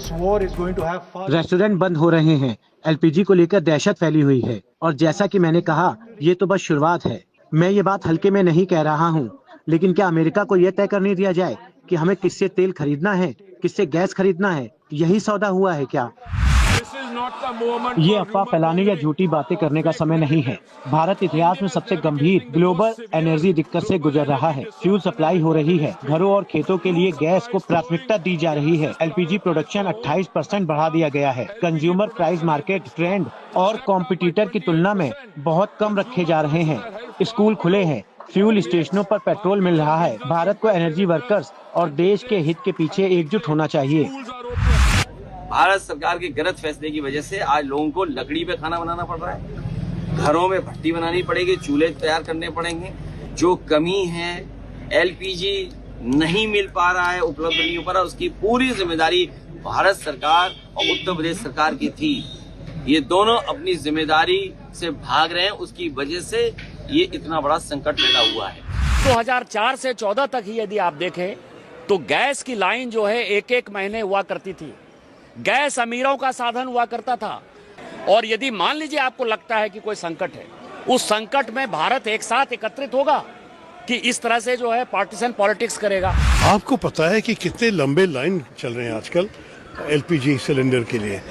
रेस्टोरेंट बंद हो रहे हैं, एलपीजी को लेकर दहशत फैली हुई है और जैसा कि मैंने कहा ये तो बस शुरुआत है। मैं ये बात हल्के में नहीं कह रहा हूँ, लेकिन क्या अमेरिका को यह तय करने दिया जाए कि हमें किससे तेल खरीदना है, किससे गैस खरीदना है? यही सौदा हुआ है क्या? ये अफवाह फैलाने या झूठी बातें करने का समय नहीं है। भारत इतिहास में सबसे गंभीर ग्लोबल एनर्जी दिक्कत से गुजर रहा है। फ्यूल सप्लाई हो रही है, घरों और खेतों के लिए गैस को प्राथमिकता दी जा रही है। एलपीजी प्रोडक्शन 28% बढ़ा दिया गया है। कंज्यूमर प्राइस मार्केट ट्रेंड और कॉम्पिटिटर की तुलना में बहुत कम रखे जा रहे हैं। स्कूल खुले हैं, फ्यूल स्टेशनों पर पेट्रोल मिल रहा है। भारत को एनर्जी वर्कर्स और देश के हित के पीछे एकजुट होना चाहिए। भारत सरकार के गलत फैसले की वजह से आज लोगों को लकड़ी पे खाना बनाना पड़ रहा है, घरों में भट्टी बनानी पड़ेगी, चूल्हे तैयार करने पड़ेंगे। जो कमी है एलपीजी नहीं मिल पा रहा है, उपलब्ध नहीं हो पा रहा, उसकी पूरी जिम्मेदारी भारत सरकार और उत्तर प्रदेश सरकार की थी। ये दोनों अपनी जिम्मेदारी से भाग रहे हैं, उसकी वजह से ये इतना बड़ा संकट पैदा हुआ है। 2004 से 14 तक ही यदि आप देखें तो गैस की लाइन जो है एक महीने हुआ करती थी। गैस अमीरों का साधन हुआ करता था। और यदि मान लीजिए आपको लगता है कि कोई संकट है, उस संकट में भारत एक साथ एकत्रित होगा कि इस तरह से जो है पार्टीशन पॉलिटिक्स करेगा? आपको पता है कि कितने लंबे लाइन चल रहे हैं आजकल एलपीजी सिलेंडर के लिए।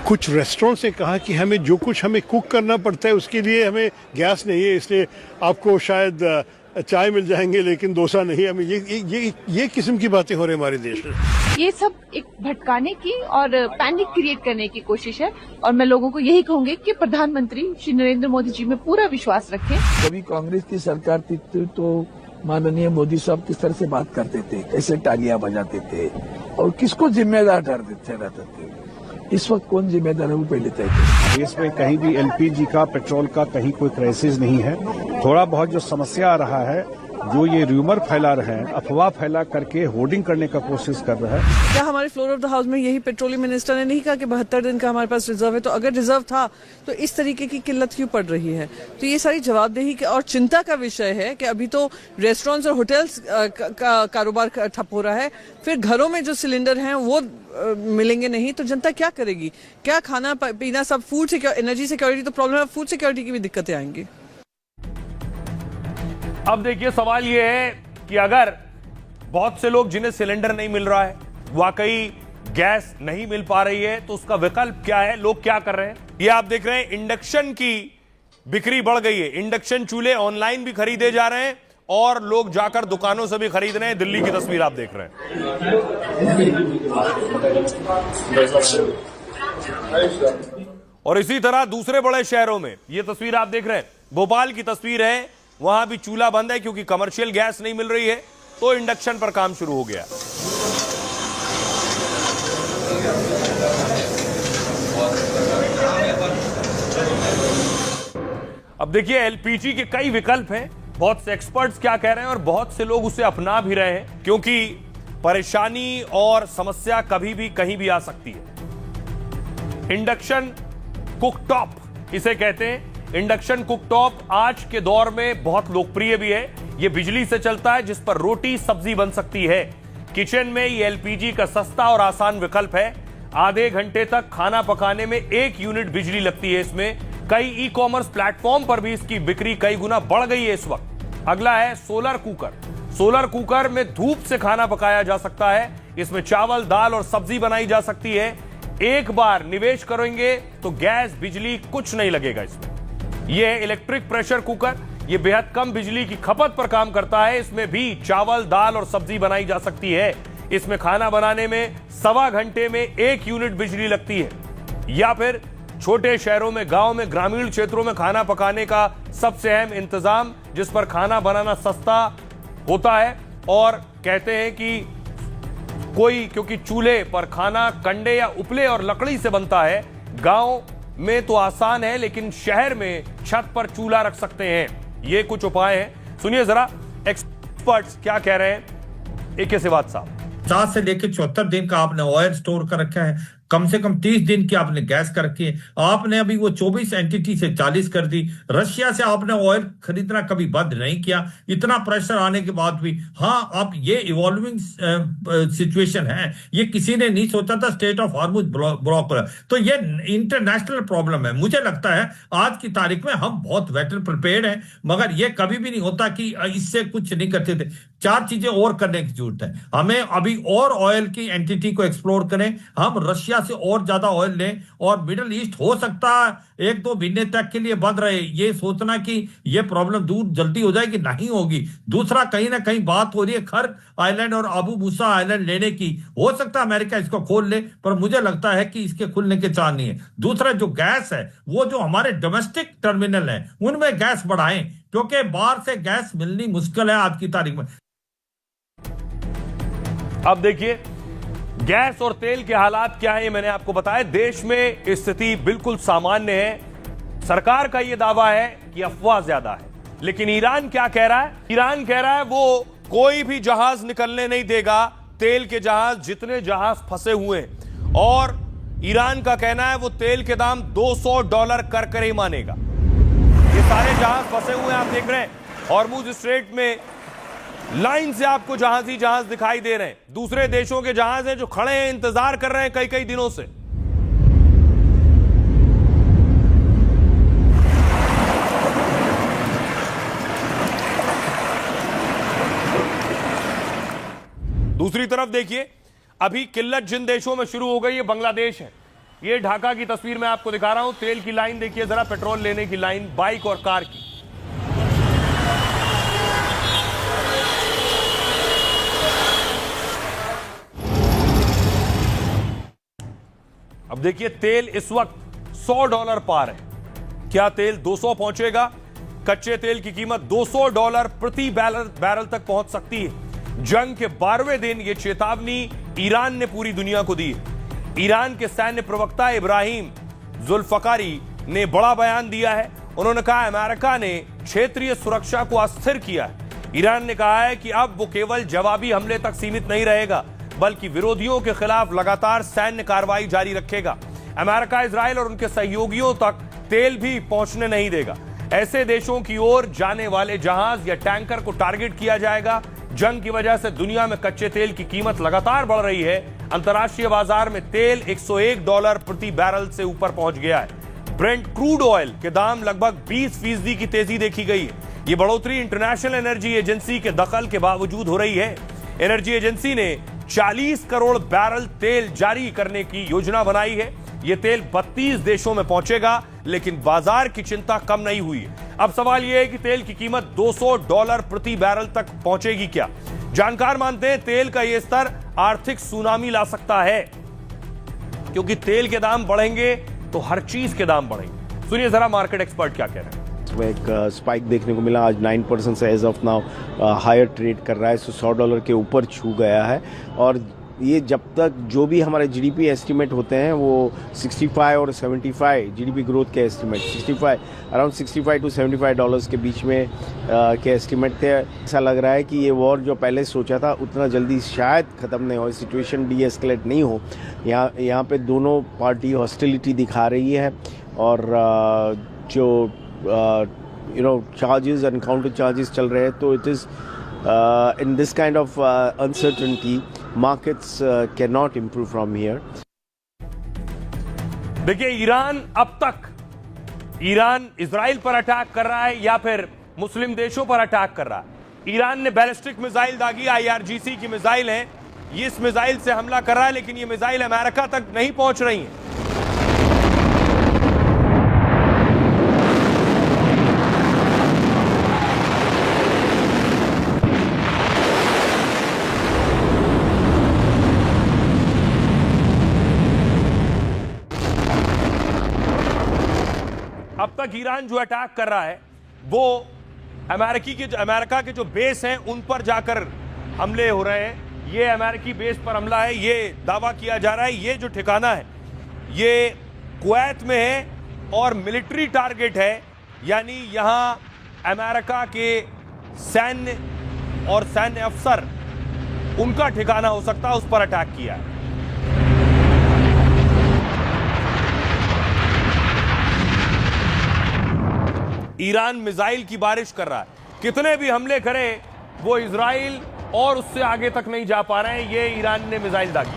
कुछ रेस्टोरेंट से कहा कि हमें जो कुछ हमें कुक करना पड़ता है उसके लिए हमें गैस नहीं है, इसलिए आपको शायद चाय मिल जाएंगे लेकिन डोसा नहीं। हमें ये किस्म की बातें हो रही हमारे देश में। ये सब एक भटकाने की और पैनिक क्रिएट करने की कोशिश है और मैं लोगों को यही कहूंगी कि प्रधानमंत्री श्री नरेंद्र मोदी जी में पूरा विश्वास रखें। कभी कांग्रेस की सरकार थी तो माननीय मोदी साहब किस तरह से बात करते थे, कैसे तालियां बजाते थे और किसको जिम्मेदार ठहराते थे। इस वक्त कौन जिम्मेदार है वो पहले तय करें। देश में कहीं भी एलपीजी का पेट्रोल का कहीं कोई क्राइसिस नहीं है। थोड़ा बहुत जो समस्या आ रहा है, जो ये रूमर फैला रहे हैं, अफवाह फैला करके होर्डिंग करने का कोशिश कर रहा है। क्या हमारे फ्लोर ऑफ द हाउस में यही पेट्रोलियम मिनिस्टर ने नहीं कहा कि 72 दिन का हमारे पास रिजर्व है? तो अगर रिजर्व था तो इस तरीके की किल्लत क्यों पड़ रही है? तो ये सारी जवाबदेही और चिंता का विषय है कि अभी तो रेस्टोरेंट्स और होटल्स का कारोबार ठप हो रहा है, फिर घरों में जो सिलेंडर हैं वो मिलेंगे नहीं तो जनता क्या करेगी? क्या खाना पीना सब फूड सिक्योरिटी, एनर्जी सिक्योरिटी तो प्रॉब्लम है, फूड सिक्योरिटी की भी दिक्कतें आएंगी। अब देखिए सवाल यह है कि अगर बहुत से लोग जिन्हें सिलेंडर नहीं मिल रहा है, वाकई गैस नहीं मिल पा रही है, तो उसका विकल्प क्या है, लोग क्या कर रहे हैं? ये आप देख रहे हैं इंडक्शन की बिक्री बढ़ गई है। इंडक्शन चूल्हे ऑनलाइन भी खरीदे जा रहे हैं और लोग जाकर दुकानों से भी खरीद रहे हैं। दिल्ली की तस्वीर आप देख रहे हैं। और इसी तरह दूसरे बड़े शहरों में ये तस्वीर आप देख रहे हैं। भोपाल की तस्वीर है, वहां भी चूल्हा बंद है क्योंकि कमर्शियल गैस नहीं मिल रही है, तो इंडक्शन पर काम शुरू हो गया। अब देखिए एलपीजी के कई विकल्प हैं। बहुत से एक्सपर्ट्स क्या कह रहे हैं और बहुत से लोग उसे अपना भी रहे हैं, क्योंकि परेशानी और समस्या कभी भी कहीं भी आ सकती है। इंडक्शन कुकटॉप इसे कहते हैं। इंडक्शन कुकटॉप आज के दौर में बहुत लोकप्रिय भी है। यह बिजली से चलता है, जिस पर रोटी सब्जी बन सकती है। किचन में ये एलपीजी का सस्ता और आसान विकल्प है। आधे घंटे तक खाना पकाने में 1 यूनिट बिजली लगती है इसमें। कई ई कॉमर्स प्लेटफॉर्म पर भी इसकी बिक्री कई गुना बढ़ गई है इस वक्त। अगला है सोलर कुकर। सोलर कुकर में धूप से खाना पकाया जा सकता है। इसमें चावल, दाल और सब्जी बनाई जा सकती है। एक बार निवेश करेंगे तो गैस, बिजली कुछ नहीं लगेगा इसमें। यह है इलेक्ट्रिक प्रेशर कुकर। यह बेहद कम बिजली की खपत पर काम करता है। इसमें भी चावल, दाल और सब्जी बनाई जा सकती है। इसमें खाना बनाने में 1.25 घंटे में 1 यूनिट बिजली लगती है। या फिर छोटे शहरों में, गांव में, ग्रामीण क्षेत्रों में खाना पकाने का सबसे अहम इंतजाम, जिस पर खाना बनाना सस्ता होता है। और कहते हैं कि क्योंकि चूल्हे पर खाना कंडे या उपले और लकड़ी से बनता है। गांव में तो आसान है, लेकिन शहर में छत पर चूल्हा रख सकते हैं। ये कुछ उपाय हैं। सुनिए जरा एक्सपर्ट्स क्या कह रहे हैं। एक सिवात साहब, 7 से लेकर 74 दिन का आपने ऑयल स्टोर कर रखा है, कम से कम 30 दिन की आपने गैस कर रखी है। आपने अभी वो 24 एंटिटी से 40 कर दी। रशिया से आपने ऑयल खरीदना कभी बंद नहीं किया। इतना प्रेशर आने के बाद भी, हाँ, अब ये इवॉल्विंग सिचुएशन है। ये किसी ने नहीं सोचा था स्टेट ऑफ हार्मुज ब्लॉक पर। तो ये इंटरनेशनल प्रॉब्लम है। मुझे लगता है आज की तारीख में हम बहुत बेटर प्रिपेयर्ड हैं, मगर ये कभी भी नहीं होता कि इससे कुछ नहीं करते थे। 4 चीजें और करने की जरूरत है। हमें अभी और ऑयल की एंटिटी को एक्सप्लोर करें। हम रशिया से और ज्यादा ऑयल लें, और मिडिल ईस्ट हो सकता है 1-2 महीने तक के लिए बंद रहे। ये सोचना कि ये प्रॉब्लम दूर जल्दी हो जाएगी, नहीं होगी। दूसरा, कहीं ना कहीं बात हो रही है खर आइलैंड और अबू मूसा आइलैंड लेने की। हो सकता है अमेरिका इसको खोल ले, पर मुझे लगता है कि इसके खुलने के चांस नहीं है। दूसरा, जो गैस है, वो जो हमारे डोमेस्टिक टर्मिनल है उनमें गैस बढ़ाएं, क्योंकि बाहर से गैस मिलनी मुश्किल है आज की तारीख में। अब देखिए गैस और तेल के हालात क्या है, मैंने आपको बताया। देश में स्थिति बिल्कुल सामान्य है। सरकार का यह दावा है कि अफवाह ज्यादा है, लेकिन ईरान क्या कह रहा है? ईरान कह रहा है वो कोई भी जहाज निकलने नहीं देगा, तेल के जहाज, जितने जहाज फंसे हुए हैं। और ईरान का कहना है वो तेल के दाम $200 कर ही मानेगा। ये सारे जहाज फंसे हुए हैं, आप देख रहे हैं। हॉर्मुज स्ट्रेट में लाइन से आपको जहाज ही जहाज दिखाई दे रहे हैं। दूसरे देशों के जहाज हैं जो खड़े हैं, इंतजार कर रहे हैं कई दिनों से। दूसरी तरफ देखिए, अभी किल्लत जिन देशों में शुरू हो गई है, बांग्लादेश है। ये ढाका की तस्वीर मैं आपको दिखा रहा हूं। तेल की लाइन देखिए जरा, पेट्रोल लेने की लाइन, बाइक और कार की। अब देखिए तेल इस वक्त $100 पार है। क्या तेल 200 पहुंचेगा? कच्चे तेल की कीमत $200 प्रति बैरल तक पहुंच सकती है। जंग के 12वें दिन यह चेतावनी ईरान ने पूरी दुनिया को दी है। ईरान के सैन्य प्रवक्ता इब्राहिम जुल्फकारी ने बड़ा बयान दिया है। उन्होंने कहा अमेरिका ने क्षेत्रीय सुरक्षा को अस्थिर किया है। ईरान ने कहा है कि अब वो केवल जवाबी हमले तक सीमित नहीं रहेगा, बल्कि विरोधियों के खिलाफ लगातार सैन्य कार्रवाई जारी रखेगा। अमेरिका, इजराइल और उनके सहयोगियों तक तेल भी पहुंचने नहीं देगा। ऐसे देशों की ओर जाने वाले जहाज या टैंकर को टारगेट किया जाएगा। जंग की वजह से दुनिया में कच्चे तेल की कीमत लगातार बढ़ रही है। अंतर्राष्ट्रीय बाजार में तेल $101 प्रति बैरल से ऊपर पहुंच गया है। ब्रेंट क्रूड ऑयल के दाम लगभग 20% की तेजी देखी गई है। यह बढ़ोतरी इंटरनेशनल एनर्जी एजेंसी के दखल के बावजूद हो रही है। एनर्जी एजेंसी ने 40 करोड़ बैरल तेल जारी करने की योजना बनाई है। यह तेल 32 देशों में पहुंचेगा, लेकिन बाजार की चिंता कम नहीं हुई है। अब सवाल यह है कि तेल की कीमत $200 प्रति बैरल तक पहुंचेगी क्या? जानकार मानते हैं तेल का यह स्तर आर्थिक सुनामी ला सकता है, क्योंकि तेल के दाम बढ़ेंगे तो हर चीज के दाम बढ़ेंगे। सुनिए जरा मार्केट एक्सपर्ट क्या कह रहे हैं। एक स्पाइक देखने को मिला, आज 9% से as of now higher trade कर रहा है, $100 के ऊपर छू गया है। और ये जब तक जो भी हमारे जीडीपी एस्टिमेट होते हैं वो 65 और 75 जीडीपी ग्रोथ के एस्टिमेट 65 अराउंड $65 to $75 के बीच में के एस्टिमेट थे। ऐसा लग रहा है कि ये वॉर जो पहले सोचा था उतना जल्दी शायद ख़त्म नहीं हो, सिचुएशन डी एस्केलेट नहीं हो। यहाँ पे दोनों पार्टी हॉस्टिलिटी दिखा रही है और जो चार्जेस एंड काउंटर चार्जेस चल रहे हैं, तो it is in this kind of uncertainty, markets cannot improve from here. देखिए, ईरान इजराइल पर अटैक कर रहा है या फिर मुस्लिम देशों पर अटैक कर रहा है। ईरान ने बैलिस्टिक मिसाइल दागी, IRGC की मिसाइल है, ये इस मिसाइल से हमला कर रहा है, लेकिन ये मिसाइल अमेरिका तक नहीं पहुंच रही है। अब तक ईरान जो अटैक कर रहा है वो अमेरिका के जो बेस हैं उन पर जाकर हमले हो रहे हैं। ये अमेरिकी बेस पर हमला है, ये दावा किया जा रहा है। ये जो ठिकाना है ये कुवैत में है और मिलिट्री टारगेट है, यानी यहां अमेरिका के सैन्य और सैन्य अफसर उनका ठिकाना हो सकता है, उस पर अटैक किया है। ईरान मिसाइल की बारिश कर रहा है, कितने भी हमले करे वो इजराइल और उससे आगे तक नहीं जा पा रहे हैं। ये ईरान ने मिसाइल दागी।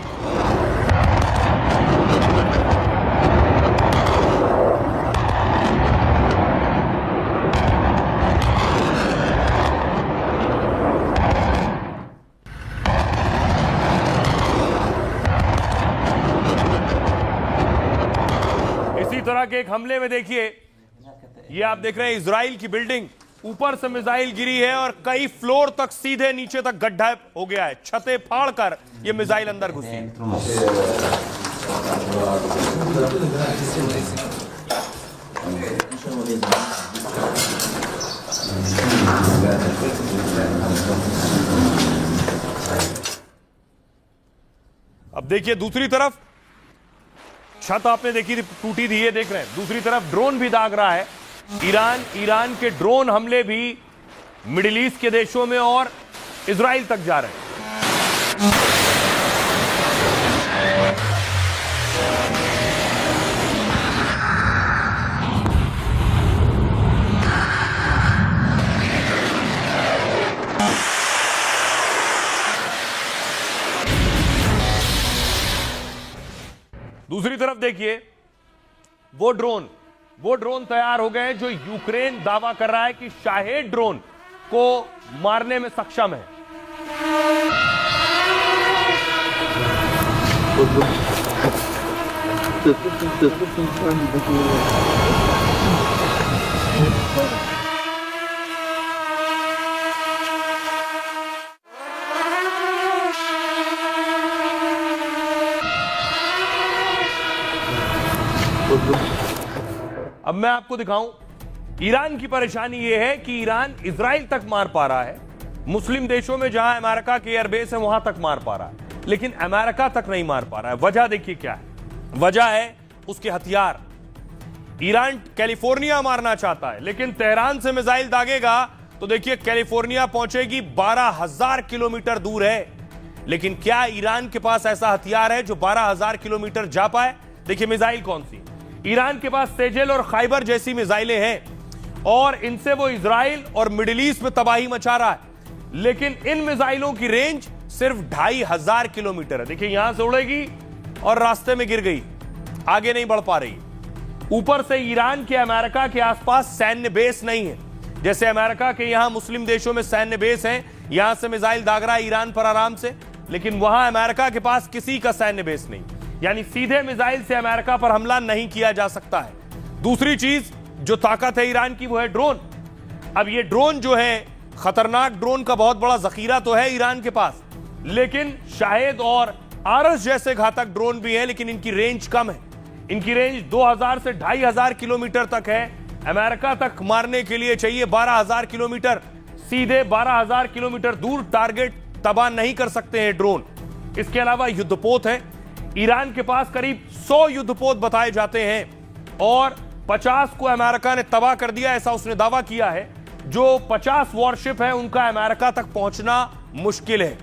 इसी तरह के एक हमले में देखिए, ये आप देख रहे हैं इजराइल की बिल्डिंग, ऊपर से मिसाइल गिरी है और कई फ्लोर तक सीधे नीचे तक गड्ढा हो गया है। छतें फाड़कर ये मिसाइल अंदर घुसी। अब देखिए दूसरी तरफ छत आपने देखी थी टूटी थी, ये देख रहे हैं दूसरी तरफ ड्रोन भी दाग रहा है। ईरान के ड्रोन हमले भी मिडिल ईस्ट के देशों में और इजराइल तक जा रहे हैं। दूसरी तरफ देखिए वो ड्रोन तैयार हो गए हैं जो यूक्रेन दावा कर रहा है कि शाहेद ड्रोन को मारने में सक्षम है। अब मैं आपको दिखाऊं, ईरान की परेशानी यह है कि ईरान इजराइल तक मार पा रहा है, मुस्लिम देशों में जहां अमेरिका के एयरबेस है वहां तक मार पा रहा है, लेकिन अमेरिका तक नहीं मार पा रहा है। वजह देखिए क्या है, वजह है उसके हथियार। ईरान कैलिफोर्निया मारना चाहता है, लेकिन तेहरान से मिसाइल दागेगा तो देखिए कैलिफोर्निया पहुंचेगी 12,000 किलोमीटर दूर है। लेकिन क्या ईरान के पास ऐसा हथियार है जो 12,000 किलोमीटर जा पाए? देखिए मिसाइल कौन सी, ईरान के पास सेजेल और खाइबर जैसी मिसाइलें हैं और इनसे वो इजराइल और मिडिल ईस्ट में तबाही मचा रहा है, लेकिन इन मिसाइलों की रेंज सिर्फ 2,500 किलोमीटर है। देखिए यहां से उड़ेगी और रास्ते में गिर गई, आगे नहीं बढ़ पा रही। ऊपर से ईरान के अमेरिका के आसपास सैन्य बेस नहीं है, जैसे अमेरिका के यहां मुस्लिम देशों में सैन्य बेस हैं, यहां से मिसाइल दाग रहा है ईरान पर आराम से, लेकिन वहां अमेरिका के पास किसी का सैन्य बेस नहीं, यानी सीधे मिसाइल से अमेरिका पर हमला नहीं किया जा सकता है। दूसरी चीज जो ताकत है ईरान की वो है ड्रोन। अब ये ड्रोन जो है, खतरनाक ड्रोन का बहुत बड़ा जखीरा तो है ईरान के पास, लेकिन शाहिद और आरस जैसे घातक ड्रोन भी हैं, लेकिन इनकी रेंज कम है। इनकी रेंज 2000 से 2500 किलोमीटर तक है। अमेरिका तक मारने के लिए चाहिए 12000 किलोमीटर। सीधे 12000 किलोमीटर दूर टारगेट तबाह नहीं कर सकते हैं ड्रोन। इसके अलावा युद्धपोत है। ईरान के पास करीब 100 युद्धपोत बताए जाते हैं और 50 को अमेरिका ने तबाह कर दिया, ऐसा उसने दावा किया है। जो 50 वॉरशिप है उनका अमेरिका तक पहुंचना मुश्किल है,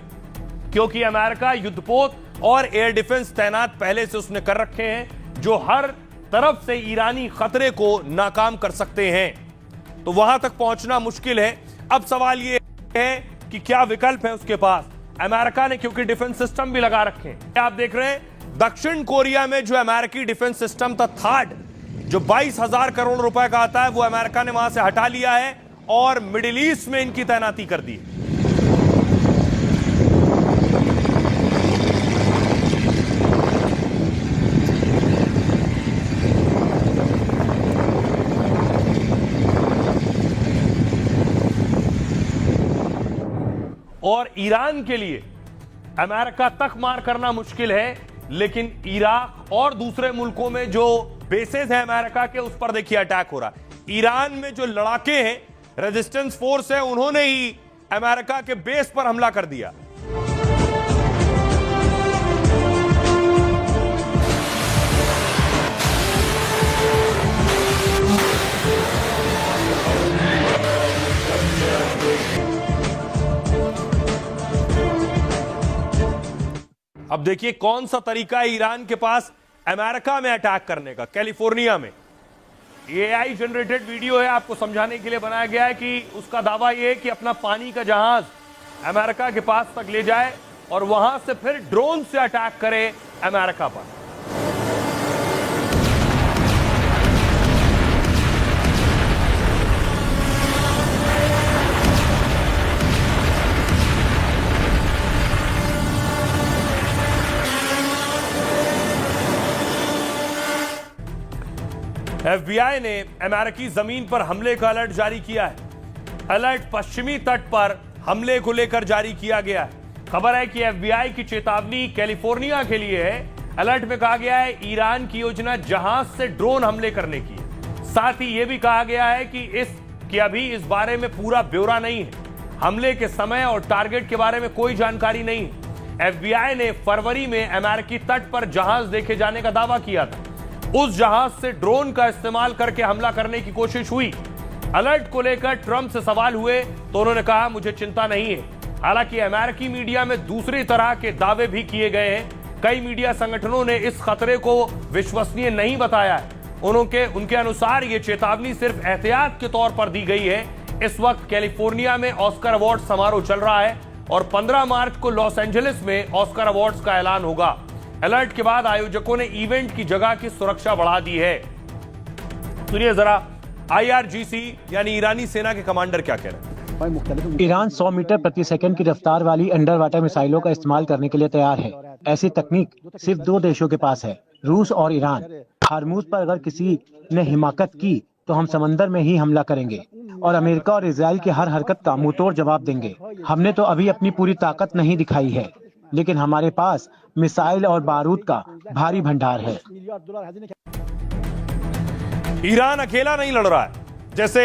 क्योंकि अमेरिका युद्धपोत और एयर डिफेंस तैनात पहले से उसने कर रखे हैं, जो हर तरफ से ईरानी खतरे को नाकाम कर सकते हैं। तो वहां तक पहुंचना मुश्किल है। अब सवाल यह है कि क्या विकल्प है उसके पास। अमेरिका ने क्योंकि डिफेंस सिस्टम भी लगा रखे हैं, आप देख रहे हैं दक्षिण कोरिया में जो अमेरिकी डिफेंस सिस्टम था थाड, जो 22,000 करोड़ रुपए का आता है, वो अमेरिका ने वहां से हटा लिया है और मिडिल ईस्ट में इनकी तैनाती कर दी है। और ईरान के लिए अमेरिका तक मार करना मुश्किल है, लेकिन इराक और दूसरे मुल्कों में जो बेसेस हैं अमेरिका के, उस पर देखिए अटैक हो रहा है। ईरान में जो लड़ाके हैं, रेजिस्टेंस फोर्स है, उन्होंने ही अमेरिका के बेस पर हमला कर दिया। अब देखिए कौन सा तरीका है ईरान के पास अमेरिका में अटैक करने का। कैलिफोर्निया में एआई जनरेटेड वीडियो है, आपको समझाने के लिए बनाया गया है कि उसका दावा यह है कि अपना पानी का जहाज अमेरिका के पास तक ले जाए और वहां से फिर ड्रोन से अटैक करे अमेरिका पर। एफबीआई ने अमेरिकी जमीन पर हमले का अलर्ट जारी किया है। अलर्ट पश्चिमी तट पर हमले को लेकर जारी किया गया है। खबर है कि एफबीआई की चेतावनी कैलिफोर्निया के लिए है। अलर्ट में कहा गया है ईरान की योजना जहाज से ड्रोन हमले करने की है। साथ ही यह भी कहा गया है कि अभी इस बारे में पूरा ब्यौरा नहीं है। हमले के समय और टारगेट के बारे में कोई जानकारी नहीं है। एफबीआई ने फरवरी में अमेरिकी तट पर जहाज देखे जाने का दावा किया था। उस जहाज से ड्रोन का इस्तेमाल करके हमला करने की कोशिश हुई। अलर्ट को लेकर ट्रंप से सवाल हुए तो उन्होंने कहा मुझे चिंता नहीं है। हालांकि अमेरिकी मीडिया में दूसरी तरह के दावे भी किए गए हैं। कई मीडिया संगठनों ने इस खतरे को विश्वसनीय नहीं बताया है। उनके अनुसार यह चेतावनी सिर्फ एहतियात के तौर पर दी गई है। इस वक्त कैलिफोर्निया में ऑस्कर अवार्ड समारोह चल रहा है और 15 मार्च को लॉस एंजलिस में ऑस्कर अवार्ड्स का ऐलान होगा। अलर्ट के बाद आयोजकों ने इवेंट की जगह की सुरक्षा बढ़ा दी है। सुनिए जरा IRGC यानी ईरानी सेना के कमांडर क्या कह रहे हैं। ईरान 100 मीटर प्रति सेकंड की रफ्तार वाली अंडर वाटर मिसाइलों का इस्तेमाल करने के लिए तैयार है। ऐसी तकनीक सिर्फ 2 देशों के पास है, रूस और ईरान। हार्मूज पर अगर किसी ने हिमाकत की तो हम समंदर में ही हमला करेंगे और अमेरिका और इजराइल की हर हरकत का मुंहतोड़ जवाब देंगे। हमने तो अभी अपनी पूरी ताकत नहीं दिखाई है, लेकिन हमारे पास मिसाइल और बारूद का भारी भंडार है। ईरान अकेला नहीं लड़ रहा है। जैसे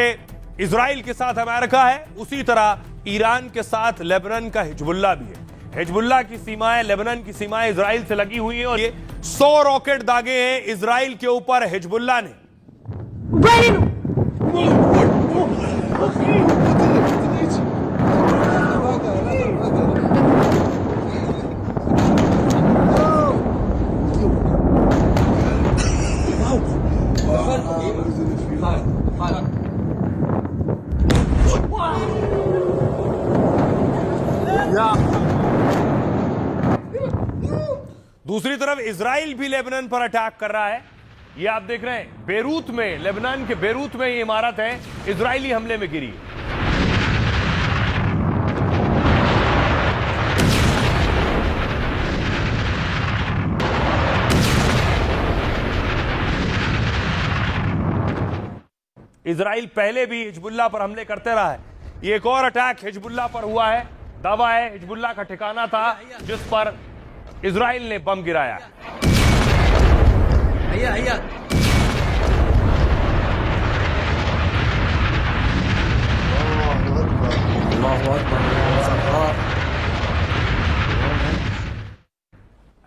इजराइल के साथ अमेरिका है, उसी तरह ईरान के साथ लेबनान का हिजबुल्लाह भी है। हिजबुल्लाह की सीमाएं, लेबनान की सीमाएं इजराइल से लगी हुई हैं और ये 100 रॉकेट दागे हैं इजराइल के ऊपर हिजबुल्लाह ने। दूसरी तरफ इजराइल भी लेबनान पर अटैक कर रहा है। ये आप देख रहे हैं बेरूत में, लेबनान के बेरूत में ये इमारत है, इजरायली हमले में गिरी। इजराइल पहले भी हिजबुल्लाह पर हमले करते रहा है। ये एक और अटैक हिजबुल्लाह पर हुआ है। दावा है हिजबुल्लाह का ठिकाना था जिस पर इजराइल ने बम गिराया।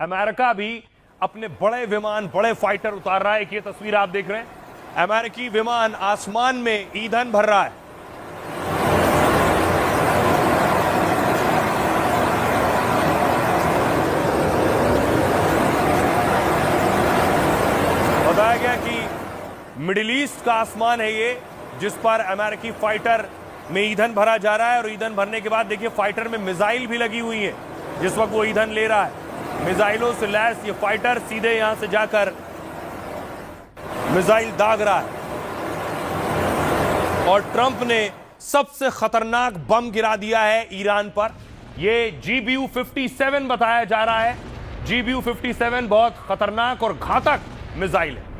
अमेरिका भी अपने बड़े विमान, बड़े फाइटर उतार रहा है। एक ये तस्वीर आप देख रहे हैं, अमेरिकी विमान आसमान में ईंधन भर रहा है। बताया गया कि मिडिल ईस्ट का आसमान है ये, जिस पर अमेरिकी फाइटर में ईंधन भरा जा रहा है। और ईंधन भरने के बाद देखिए फाइटर में मिसाइल भी लगी हुई है जिस वक्त वो ईंधन ले रहा है। मिसाइलों से लैस ये फाइटर सीधे यहां से जाकर मिसाइल दाग रहा है। और ट्रंप ने सबसे खतरनाक बम गिरा दिया है ईरान पर। यह GBU-57 बताया जा रहा है। GBU-57 बहुत खतरनाक और घातक मिसाइल है।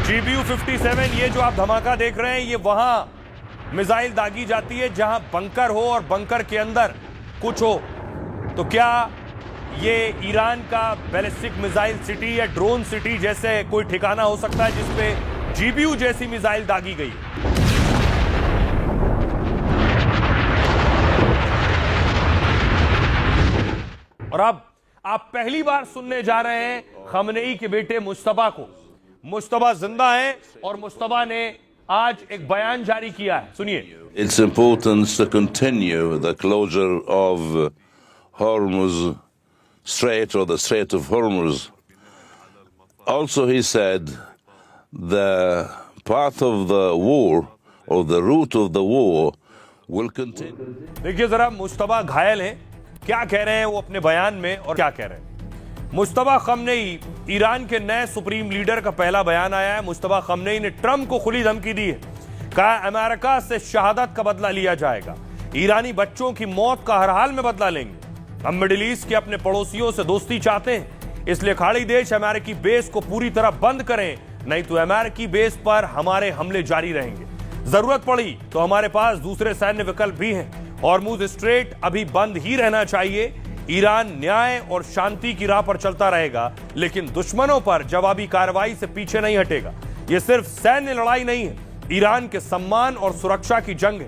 GBU-57 ये जो आप धमाका देख रहे हैं, ये वहां मिसाइल दागी जाती है जहां बंकर हो और बंकर के अंदर कुछ हो। तो क्या ये ईरान का बैलिस्टिक मिसाइल सिटी या ड्रोन सिटी जैसे कोई ठिकाना हो सकता है जिसपे GBU जैसी मिसाइल दागी गई? और अब आप पहली बार सुनने जा रहे हैं खमनेई के बेटे मुश्तबा को। मुश्तबा जिंदा है और मुश्तबा ने आज एक बयान जारी किया है, सुनिए। It's important to continue the closure of Hormuz Strait or the Strait of Hormuz. Also, he said the path of the war or the route of the war will continue. देखिए जरा मुश्तबा घायल है, क्या कह रहे हैं वो अपने बयान में और क्या कह रहे हैं। मुश्तबा खमनेई ईरान के नए सुप्रीम लीडर का पहला बयान आया है। मुश्तबा खमनेई ने ट्रंप को खुली धमकी दी है, कहा अमेरिका से शहादत का बदला लिया जाएगा, ईरानी बच्चों की मौत का हर हाल में बदला लेंगे। हम मिडिल ईस्ट के अपने पड़ोसियों से दोस्ती चाहते हैं, इसलिए खाड़ी देश अमेरिकी बेस को पूरी तरह बंद करें, नहीं तो अमेरिकी बेस पर हमारे हमले जारी रहेंगे। जरूरत पड़ी तो हमारे पास दूसरे सैन्य विकल्प भी हैं। हॉर्मुज स्ट्रेट अभी बंद ही रहना चाहिए। ईरान न्याय और शांति की राह पर चलता रहेगा, लेकिन दुश्मनों पर जवाबी कार्रवाई से पीछे नहीं हटेगा। यह सिर्फ सैन्य लड़ाई नहीं है, ईरान के सम्मान और सुरक्षा की जंग है।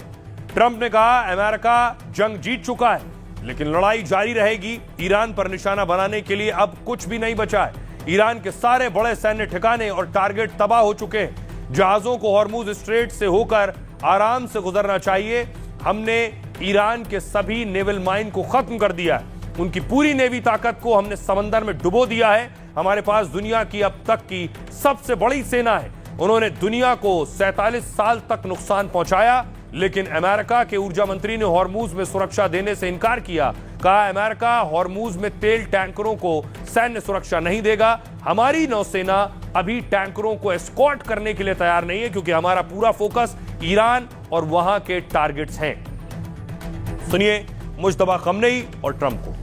ट्रंप ने कहा अमेरिका जंग जीत चुका है, लेकिन लड़ाई जारी रहेगी। ईरान पर निशाना बनाने के लिए अब कुछ भी नहीं बचा है। ईरान के सारे बड़े सैन्य ठिकाने और टारगेट तबाह हो चुके हैं। जहाजों को हॉर्मुज स्ट्रेट से होकर आराम से गुजरना चाहिए। हमने ईरान के सभी नेवल माइन को खत्म कर दिया है। उनकी पूरी नेवी ताकत को हमने समंदर में डुबो दिया है। हमारे पास दुनिया की अब तक की सबसे बड़ी सेना है। उन्होंने दुनिया को 47 साल तक नुकसान पहुंचाया, लेकिन अमेरिका के ऊर्जा मंत्री ने हॉर्मुज में सुरक्षा देने से इनकार किया। कहा अमेरिका हॉर्मुज में तेल टैंकरों को सैन्य सुरक्षा नहीं देगा। हमारी नौसेना अभी टैंकरों को एस्कॉर्ट करने के लिए तैयार नहीं है, क्योंकि हमारा पूरा फोकस ईरान और वहां के टारगेट्स हैं। सुनिए मुश्तबा खमनेई और ट्रंप को।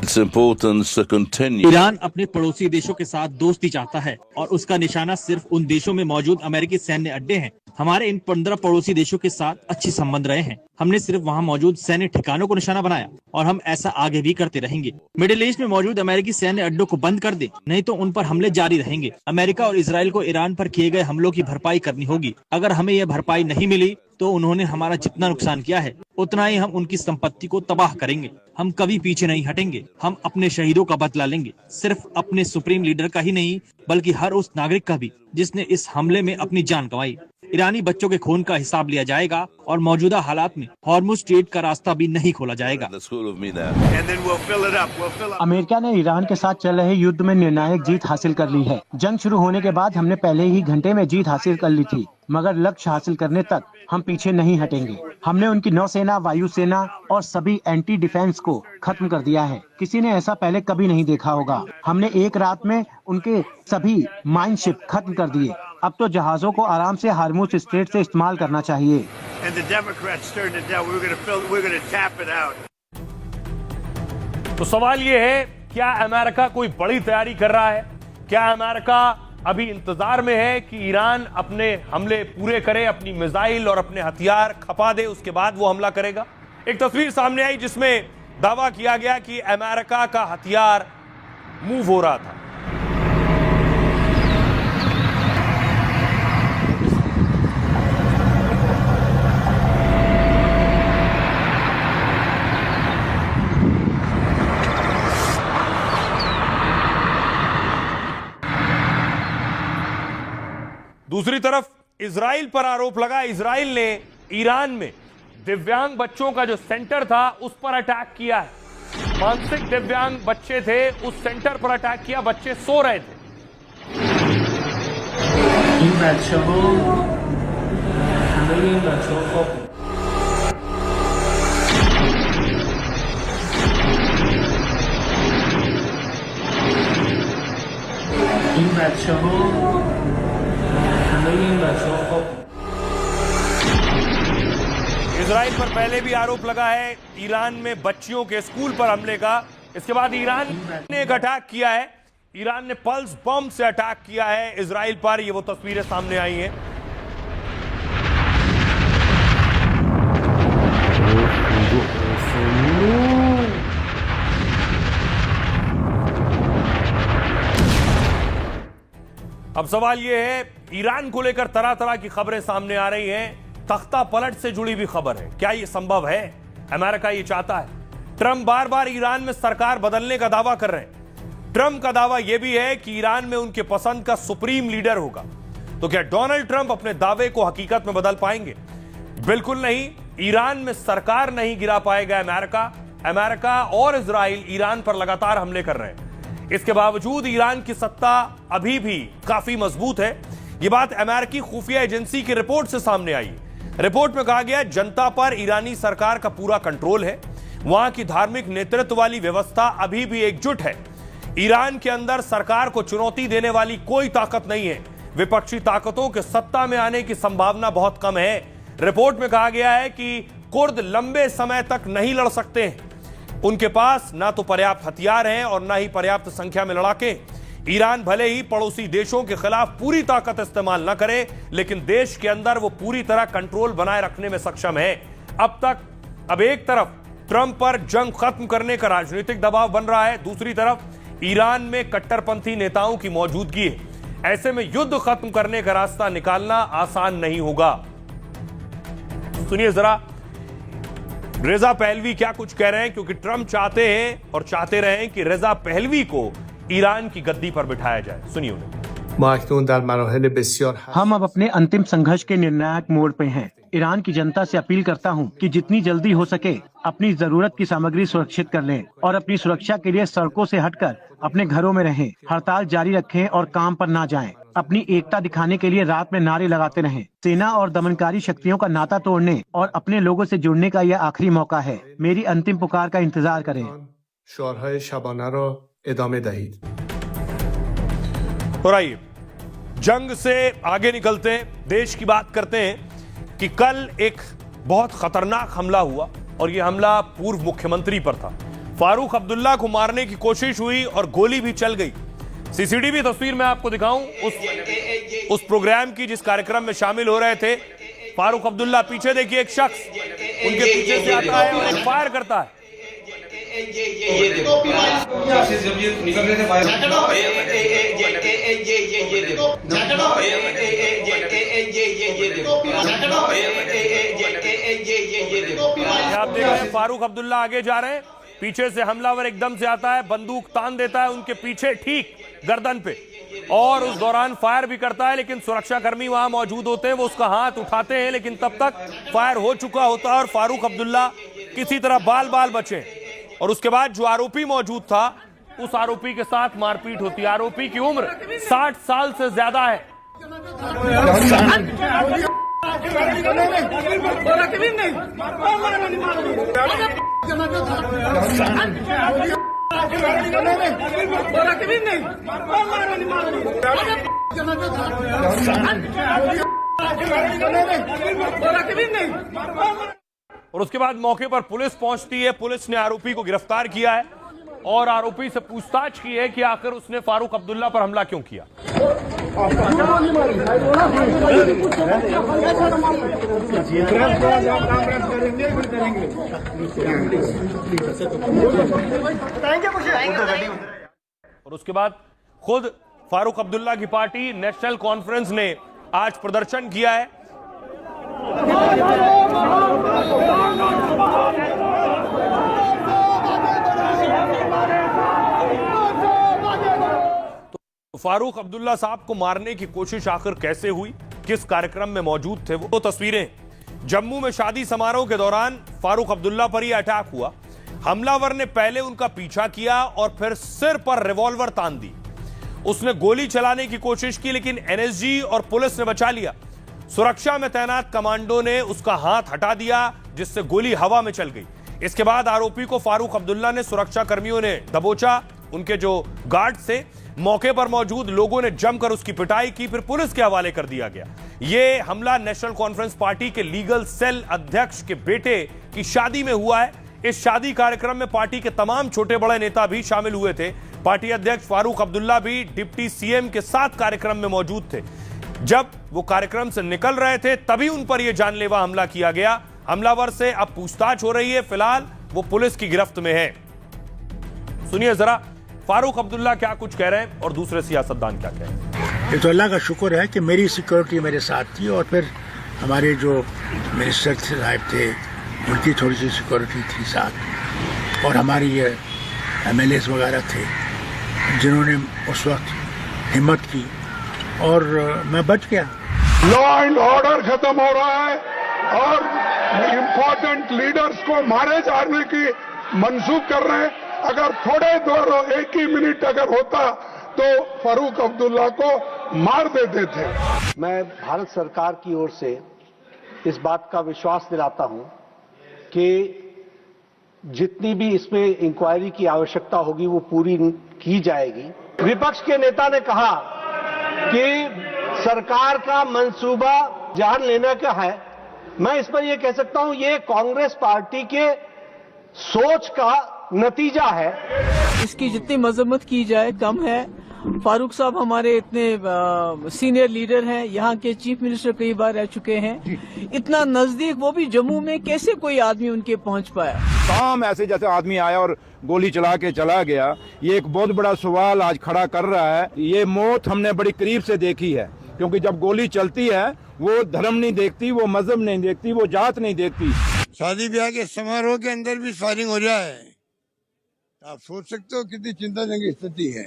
It's important to continue. Iran अपने पड़ोसी देशों के साथ दोस्ती चाहता है और उसका निशाना सिर्फ उन देशों में मौजूद अमेरिकी सैन्य अड्डे हैं। हमारे इन 15 पड़ोसी देशों के साथ अच्छे संबंध रहे हैं। हमने सिर्फ वहां मौजूद सैन्य ठिकानों को निशाना बनाया और हम ऐसा आगे भी करते रहेंगे। मिडिल ईस्ट में मौजूद अमेरिकी सैन्य अड्डों को बंद कर दे, नहीं तो उन पर हमले जारी रहेंगे। अमेरिका और इजराइल को ईरान पर किए गए हमलों की भरपाई करनी होगी। अगर हमें यह भरपाई नहीं मिली तो उन्होंने हमारा जितना नुकसान किया है उतना ही हम उनकी संपत्ति को तबाह करेंगे। हम कभी पीछे नहीं हटेंगे। हम अपने शहीदों का बदला लेंगे, सिर्फ अपने सुप्रीम लीडर का ही नहीं बल्कि हर उस नागरिक का भी जिसने इस हमले में अपनी जान गंवाई। ईरानी बच्चों के खून का हिसाब लिया जाएगा और मौजूदा हालात में हॉर्मुज स्ट्रेट का रास्ता भी नहीं खोला जाएगा। अमेरिका ने ईरान के साथ चल रहे युद्ध में निर्णायक जीत हासिल कर ली है। जंग शुरू होने के बाद हमने पहले ही घंटे में जीत हासिल कर ली थी, मगर लक्ष्य हासिल करने तक हम पीछे नहीं हटेंगे। हमने उनकी नौसेना, वायुसेना और सभी एंटी डिफेंस को खत्म कर दिया है। किसी ने ऐसा पहले कभी नहीं देखा होगा। हमने एक रात में उनके सभी माइन शिप खत्म कर दिए। अब तो जहाजों को आराम से हार्मुज स्ट्रेट से इस्तेमाल करना चाहिए। तो सवाल ये है, क्या अमेरिका कोई बड़ी तैयारी कर रहा है? क्या अमेरिका अभी इंतजार में है कि ईरान अपने हमले पूरे करे, अपनी मिसाइल और अपने हथियार खपा दे, उसके बाद वो हमला करेगा? एक तस्वीर सामने आई जिसमें दावा किया गया कि अमेरिका का हथियार मूव हो रहा था। दूसरी तरफ इजराइल पर आरोप लगा, इजराइल ने ईरान में दिव्यांग बच्चों का जो सेंटर था उस पर अटैक किया है। मानसिक दिव्यांग बच्चे थे, उस सेंटर पर अटैक किया, बच्चे सो रहे थे। इन इजराइल पर पहले भी आरोप लगा है ईरान में बच्चियों के स्कूल पर हमले का। इसके बाद ईरान ने एक अटैक किया है, ईरान ने पल्स बम से अटैक किया है इजराइल पर। ये वो तस्वीरें सामने आई हैं। अब सवाल यह है, ईरान को लेकर तरह तरह की खबरें सामने आ रही हैं। तख्ता पलट से जुड़ी भी खबर है। क्या यह संभव है? अमेरिका ये चाहता है। ट्रंप बार बार ईरान में सरकार बदलने का दावा कर रहे हैं। ट्रंप का दावा यह भी है कि ईरान में उनके पसंद का सुप्रीम लीडर होगा। तो क्या डोनाल्ड ट्रंप अपने दावे को हकीकत में बदल पाएंगे? बिल्कुल नहीं। ईरान में सरकार नहीं गिरा पाएगा अमेरिका। अमेरिका और इजराइल ईरान पर लगातार हमले कर रहे हैं। इसके बावजूद ईरान की सत्ता अभी भी काफी मजबूत है। यह बात अमेरिकी खुफिया एजेंसी की रिपोर्ट से सामने आई। रिपोर्ट में कहा गया, जनता पर ईरानी सरकार का पूरा कंट्रोल है। वहां की धार्मिक नेतृत्व वाली व्यवस्था अभी भी एकजुट है। ईरान के अंदर सरकार को चुनौती देने वाली कोई ताकत नहीं है। विपक्षी ताकतों के सत्ता में आने की संभावना बहुत कम है। रिपोर्ट में कहा गया है कि कुर्द लंबे समय तक नहीं लड़ सकते हैं। उनके पास ना तो पर्याप्त हथियार हैं और ना ही पर्याप्त संख्या में लड़ाके। ईरान भले ही पड़ोसी देशों के खिलाफ पूरी ताकत इस्तेमाल न करे, लेकिन देश के अंदर वो पूरी तरह कंट्रोल बनाए रखने में सक्षम है। अब एक तरफ ट्रंप पर जंग खत्म करने का राजनीतिक दबाव बन रहा है, दूसरी तरफ ईरान में कट्टरपंथी नेताओं की मौजूदगी है। ऐसे में युद्ध खत्म करने का रास्ता निकालना आसान नहीं होगा। सुनिए जरा रेजा पहलवी क्या कुछ कह रहे हैं, क्योंकि ट्रंप चाहते हैं और चाहते रहे हैं कि रेजा पहलवी को ईरान की गद्दी पर बिठाया जाए। सुनिए उन्हें। हम अब अपने अंतिम संघर्ष के निर्णायक मोड़ पे हैं। ईरान की जनता से अपील करता हूं कि जितनी जल्दी हो सके अपनी जरूरत की सामग्री सुरक्षित कर लें और अपनी सुरक्षा के लिए सड़कों से हटकर अपने घरों में रहें। हड़ताल जारी रखें और काम पर ना जाएं। अपनी एकता दिखाने के लिए रात में नारे लगाते रहें। सेना और दमनकारी शक्तियों का नाता तोड़ने और अपने लोगों से जुड़ने का यह आखिरी मौका है। मेरी अंतिम पुकार का इंतजार करें। और आइए जंग से आगे निकलते हैं, देश की बात करते हैं कि कल एक बहुत खतरनाक हमला हुआ और यह हमला पूर्व मुख्यमंत्री पर था। फारूक अब्दुल्ला को मारने की कोशिश हुई और गोली भी चल गई। सीसीटीवी तस्वीर मैं आपको दिखाऊं उस प्रोग्राम की जिस कार्यक्रम में शामिल हो रहे थे फारूक अब्दुल्ला। पीछे देखिए, एक शख्स उनके पीछे से आता है और फायर करता है। आप देख रहे हैं फारूक अब्दुल्ला आगे जा रहे हैं, पीछे से हमलावर एकदम से आता है, बंदूक तान देता है उनके पीछे ठीक गर्दन पे और उस दौरान फायर भी करता है। लेकिन सुरक्षाकर्मी वहां मौजूद होते हैं, वो उसका हाथ उठाते हैं, लेकिन तब तक फायर हो चुका होता है और फारूक अब्दुल्ला किसी तरह बाल बाल बचे। और उसके बाद जो आरोपी मौजूद था उस आरोपी के साथ मारपीट होती है। आरोपी की उम्र 60 साल से ज्यादा है। और उसके बाद मौके पर पुलिस पहुंचती है। पुलिस ने आरोपी को गिरफ्तार किया है और आरोपी से पूछताछ की है कि आखिर उसने फारूक अब्दुल्ला पर हमला क्यों किया। और उसके बाद खुद फारूक अब्दुल्ला की पार्टी नेशनल कॉन्फ्रेंस ने आज प्रदर्शन किया है। तो फारूक अब्दुल्ला साहब को मारने की कोशिश आखिर कैसे हुई, किस कार्यक्रम में मौजूद थे वो तस्वीरें। जम्मू में शादी समारोह के दौरान फारूक अब्दुल्ला पर ही अटैक हुआ। हमलावर ने पहले उनका पीछा किया और फिर सिर पर रिवॉल्वर तान दी। उसने गोली चलाने की कोशिश की लेकिन एनएसजी और पुलिस ने बचा लिया। सुरक्षा में तैनात कमांडो ने उसका हाथ हटा दिया जिससे गोली हवा में चल गई। इसके बाद आरोपी को फारूक अब्दुल्ला ने सुरक्षा कर्मियों ने दबोचा। उनके जो गार्ड से मौके पर मौजूद लोगों ने जमकर उसकी पिटाई की, फिर पुलिस के हवाले कर दिया गया। यह हमला नेशनल कॉन्फ्रेंस पार्टी के लीगल सेल अध्यक्ष के बेटे की शादी में हुआ है। इस शादी कार्यक्रम में पार्टी के तमाम छोटे बड़े नेता भी शामिल हुए थे। पार्टी अध्यक्ष फारूक अब्दुल्ला भी डिप्टी सीएम के साथ कार्यक्रम में मौजूद थे। जब वो कार्यक्रम से निकल रहे थे तभी उन पर यह जानलेवा हमला किया गया। हमलावर से अब पूछताछ हो रही है। फिलहाल वो पुलिस की गिरफ्त में है। सुनिए जरा फारूक अब्दुल्ला क्या कुछ कह रहे हैं और दूसरे सियासतदान क्या कह रहे हैं। ये तो अल्लाह का शुक्र है कि मेरी सिक्योरिटी मेरे साथ थी और फिर हमारे जो मिनिस्टर साहब थे उनकी थोड़ी सी सिक्योरिटी थी साथ, और हमारी ये एमएलएस वगैरह थे जिन्होंने उस वक्त हिम्मत की और मैं बच गया। लॉ एंड ऑर्डर खत्म हो रहा है और इम्पोर्टेंट लीडर्स को मारे जाने की मंसूब कर रहे हैं। अगर थोड़े देर एक ही मिनट अगर होता तो फारूक अब्दुल्ला को मार देते थे। मैं भारत सरकार की ओर से इस बात का विश्वास दिलाता हूं कि जितनी भी इसमें इंक्वायरी की आवश्यकता होगी वो पूरी की जाएगी। विपक्ष के नेता ने कहा कि सरकार का मंसूबा जान लेने का है। मैं इस पर यह कह सकता हूं ये कांग्रेस पार्टी के सोच का नतीजा है। इसकी जितनी मजम्मत की जाए कम है। फारूक साहब हमारे इतने सीनियर लीडर हैं, यहाँ के चीफ मिनिस्टर कई बार रह चुके हैं। इतना नजदीक, वो भी जम्मू में, कैसे कोई आदमी उनके पहुंच पाया। काम ऐसे जैसे आदमी आया और गोली चला के चला गया, ये एक बहुत बड़ा सवाल आज खड़ा कर रहा है। ये मौत हमने बड़ी करीब से देखी है, क्योंकि जब गोली चलती है वो धर्म नहीं देखती, वो मजहब नहीं देखती, वो जात नहीं देखती। शादी ब्याह के समारोह के अंदर भी फायरिंग हो जाए, आप सोच सकते हो कितनी चिंताजनक स्थिति है।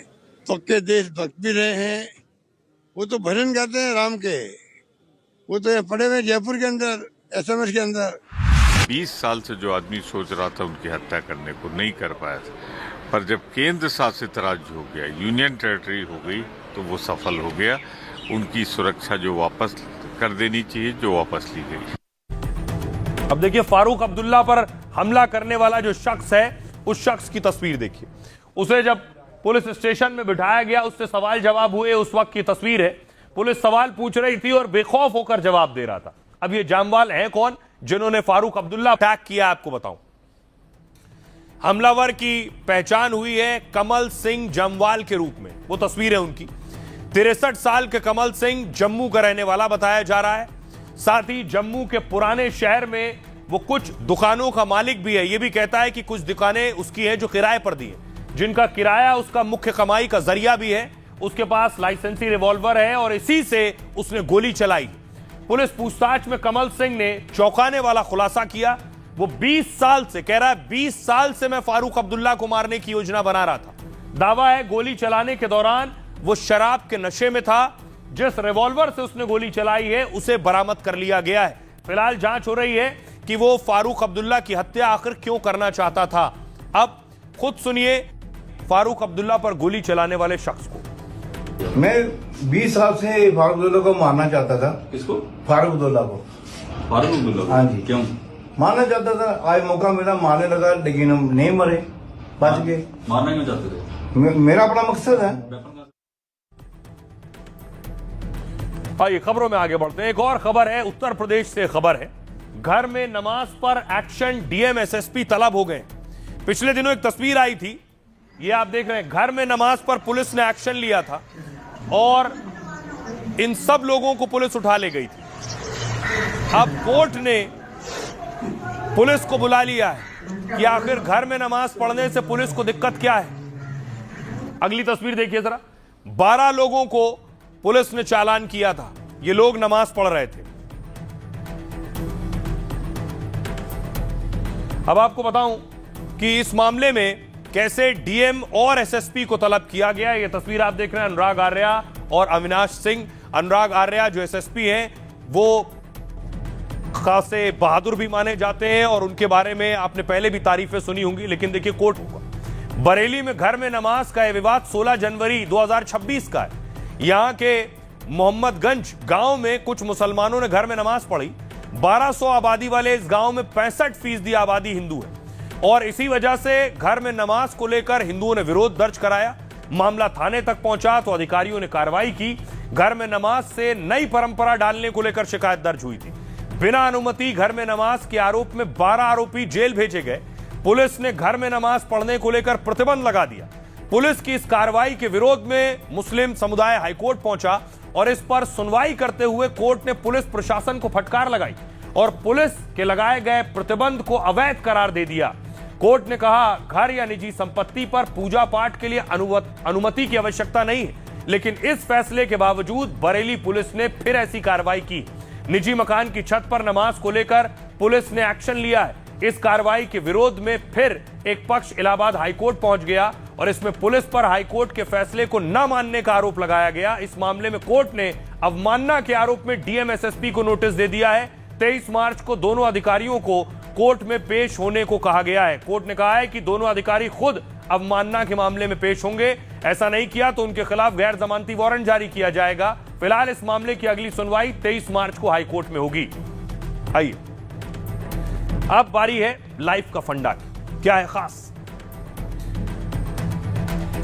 पक्के देशभक्त भी रहे हैं, वो तो भजन गाते हैं राम के, वो तो पड़े हुए जयपुर के अंदर एसएमएस के अंदर। 20 साल से जो आदमी सोच रहा था उनकी हत्या करने को, नहीं कर पाया था, पर जब केंद्र शासित राज्य हो गया, यूनियन टेरिटरी हो गई, तो वो सफल हो गया। उनकी सुरक्षा जो वापस कर देनी चाहिए, जो वापस ली गई। अब देखिए फारूक अब्दुल्ला पर हमला करने वाला जो शख्स है, उस शख्स की तस्वीर देखिए। उसे जब पुलिस स्टेशन में बिठाया गया, उससे सवाल जवाब हुए, उस वक्त की तस्वीर है। पुलिस सवाल पूछ रही थी और बेखौफ होकर जवाब दे रहा था। अब ये जामवाल हैं कौन जिन्होंने फारूक अब्दुल्ला अटैक किया, आपको बताऊं। हमलावर की पहचान हुई है कमल सिंह जमवाल के रूप में, वो तस्वीर है उनकी। 63 साल के कमल सिंह जम्मू का रहने वाला बताया जा रहा है। साथ ही जम्मू के पुराने शहर में वो कुछ दुकानों का मालिक भी है। ये भी कहता है कि कुछ दुकानें उसकी हैं जो किराए पर दी है, जिनका किराया उसका मुख्य कमाई का जरिया भी है। उसके पास लाइसेंसी रिवॉल्वर है और इसी से उसने गोली चलाई। पुलिस पूछताछ में कमल सिंह ने चौंकाने वाला खुलासा किया। वो 20 साल से कह रहा है, 20 साल से मैं फारूक अब्दुल्ला को मारने की योजना बना रहा था। दावा है गोली चलाने के दौरान वो शराब के नशे में था। जिस रिवॉल्वर से उसने गोली चलाई है उसे बरामद कर लिया गया है। फिलहाल जांच हो रही है कि वो फारूक अब्दुल्ला की हत्या आखिर क्यों करना चाहता था। अब खुद सुनिए फारूक अब्दुल्ला पर गोली चलाने वाले शख्स को। मैं 20 साल से फारूक अब्दुल्ला को मारना चाहता था। किसको? फारूक अब्दुल्ला को। फारूक अब्दुल्ला? हाँ जी। क्यों मारना चाहता था? आज मौका मिला, मारने लगा, लेकिन हम नहीं मरे, बच गए। मारना क्यों चाहते थे? मेरा अपना मकसद है। आइए खबरों में आगे बढ़ते हैं। एक और खबर है, उत्तर प्रदेश से खबर है। घर में नमाज पर एक्शन, डीएम एसएसपी तलब हो गए। पिछले दिनों एक तस्वीर आई थी, ये आप देख रहे हैं, घर में नमाज पर पुलिस ने एक्शन लिया था और इन सब लोगों को पुलिस उठा ले गई थी। अब कोर्ट ने पुलिस को बुला लिया है कि आखिर घर में नमाज पढ़ने से पुलिस को दिक्कत क्या है। अगली तस्वीर देखिए जरा। 12 लोगों को पुलिस ने चालान किया था, ये लोग नमाज पढ़ रहे थे। अब आपको बताऊं कि इस मामले में कैसे डीएम और एसएसपी को तलब किया गया। ये तस्वीर आप देख रहे हैं, अनुराग आर्या और अविनाश सिंह। अनुराग आर्या जो एसएसपी हैं वो खासे बहादुर भी माने जाते हैं और उनके बारे में आपने पहले भी तारीफें सुनी होंगी। लेकिन देखिए कोर्ट होगा। बरेली में घर में नमाज का यह विवाद 16 जनवरी 2026 का है। यहां के मोहम्मदगंज गांव में कुछ मुसलमानों ने घर में नमाज पढ़ी। 1200 आबादी वाले इस गांव में 65% आबादी हिंदू है और इसी वजह से घर में नमाज को लेकर हिंदुओं ने विरोध दर्ज कराया। मामला थाने तक पहुंचा तो अधिकारियों ने कार्रवाई की। घर में नमाज से नई परंपरा डालने को लेकर शिकायत दर्ज हुई थी। बिना अनुमति घर में नमाज के आरोप में 12 आरोपी जेल भेजे गए। पुलिस ने घर में नमाज पढ़ने को लेकर प्रतिबंध लगा दिया। पुलिस की इस कार्रवाई के विरोध में मुस्लिम समुदाय हाईकोर्ट पहुंचा और इस पर सुनवाई करते हुए कोर्ट ने पुलिस प्रशासन को फटकार लगाई और पुलिस के लगाए गए प्रतिबंध को अवैध करार दे दिया। कोर्ट ने कहा घर या निजी संपत्ति पर पूजा पाठ के लिए अनुमति की आवश्यकता नहीं है, लेकिन इस फैसले के बावजूद बरेली पुलिस ने फिर ऐसी कार्रवाई की। निजी मकान की छत पर नमाज को लेकर पुलिस ने एक्शन लिया है। इस कार्रवाई के विरोध में फिर एक पक्ष इलाहाबाद हाईकोर्ट पहुंच गया और इसमें पुलिस पर हाईकोर्ट के फैसले को न मानने का आरोप लगाया गया। इस मामले में कोर्ट ने अवमानना के आरोप में डीएम एसएसपी को नोटिस दे दिया है। 23 मार्च को दोनों अधिकारियों को कोर्ट में पेश होने को कहा गया है। कोर्ट ने कहा है कि दोनों अधिकारी खुद अवमानना के मामले में पेश होंगे। ऐसा नहीं किया तो उनके खिलाफ गैर जमानती वारंट जारी किया जाएगा। फिलहाल इस मामले की अगली सुनवाई 23 मार्च को हाईकोर्ट में होगी। आइए अब बारी है लाइफ का फंडा की। क्या है खास?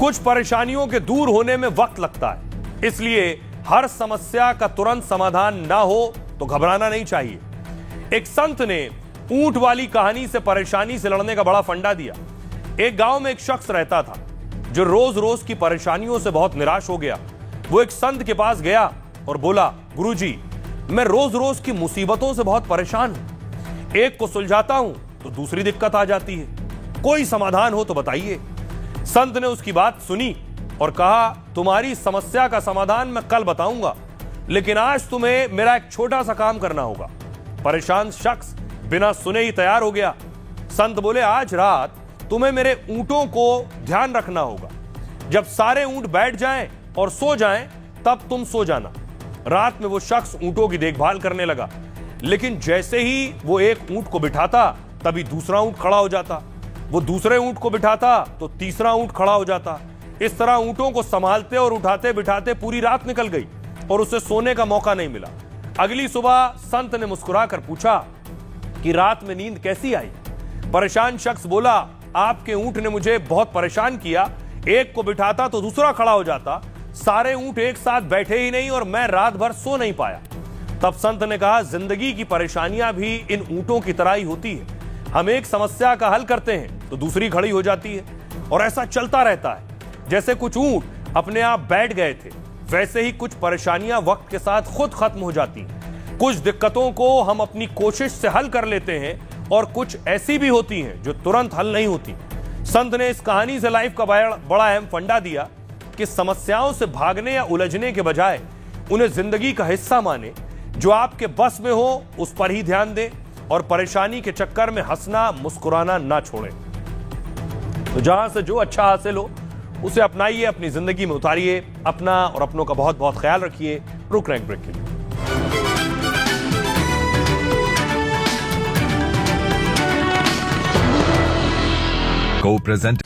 कुछ परेशानियों के दूर होने में वक्त लगता है, इसलिए हर समस्या का तुरंत समाधान ना हो तो घबराना नहीं चाहिए। एक संत ने ऊंट वाली कहानी से परेशानी से लड़ने का बड़ा फंडा दिया। एक गांव में एक शख्स रहता था जो रोज रोज की परेशानियों से बहुत निराश हो गया। वो एक संत के पास गया और बोला, गुरुजी, मैं रोज रोज की मुसीबतों से बहुत परेशान हूं। एक को सुलझाता हूं तो दूसरी दिक्कत आ जाती है, कोई समाधान हो तो बताइए। संत ने उसकी बात सुनी और कहा, तुम्हारी समस्या का समाधान मैं कल बताऊंगा, लेकिन आज तुम्हें मेरा एक छोटा सा काम करना होगा। परेशान शख्स बिना सुने ही तैयार हो गया। संत बोले, आज रात तुम्हें मेरे ऊंटों को ध्यान रखना होगा। जब सारे ऊंट बैठ जाएं और सो जाएं तब तुम सो जाना। रात में वो शख्स ऊंटों की देखभाल करने लगा, लेकिन जैसे ही वो एक ऊंट को बिठाता तभी दूसरा ऊंट खड़ा हो जाता। वो दूसरे ऊंट को बिठाता तो तीसरा ऊंट खड़ा हो जाता। इस तरह ऊंटों को संभालते और उठाते बिठाते पूरी रात निकल गई और उसे सोने का मौका नहीं मिला। अगली सुबह संत ने मुस्कुराकर पूछा कि रात में नींद कैसी आई? परेशान शख्स बोला, आपके ऊंट ने मुझे बहुत परेशान किया। एक को बिठाता तो दूसरा खड़ा हो जाता, सारे ऊंट एक साथ बैठे ही नहीं और मैं रात भर सो नहीं पाया। तब संत ने कहा, जिंदगी की परेशानियां भी इन ऊंटों की तरह ही होती है। हम एक समस्या का हल करते हैं तो दूसरी खड़ी हो जाती है और ऐसा चलता रहता है। जैसे कुछ ऊंट अपने आप बैठ गए थे, वैसे ही कुछ परेशानियां वक्त के साथ खुद खत्म हो जाती हैं। कुछ दिक्कतों को हम अपनी कोशिश से हल कर लेते हैं और कुछ ऐसी भी होती हैं जो तुरंत हल नहीं होती। संत ने इस कहानी से लाइफ का बड़ा अहम फंडा दिया कि समस्याओं से भागने या उलझने के बजाय उन्हें जिंदगी का हिस्सा माने। जो आपके बस में हो उस पर ही ध्यान दें और परेशानी के चक्कर में हंसना मुस्कुराना ना छोड़ें। तो जहां से जो अच्छा हासिल हो उसे अपनाइए, अपनी जिंदगी में उतारिए। अपना और अपनों का बहुत बहुत ख्याल रखिए। रुक रहे हैं ब्रेक के लिए। Co-present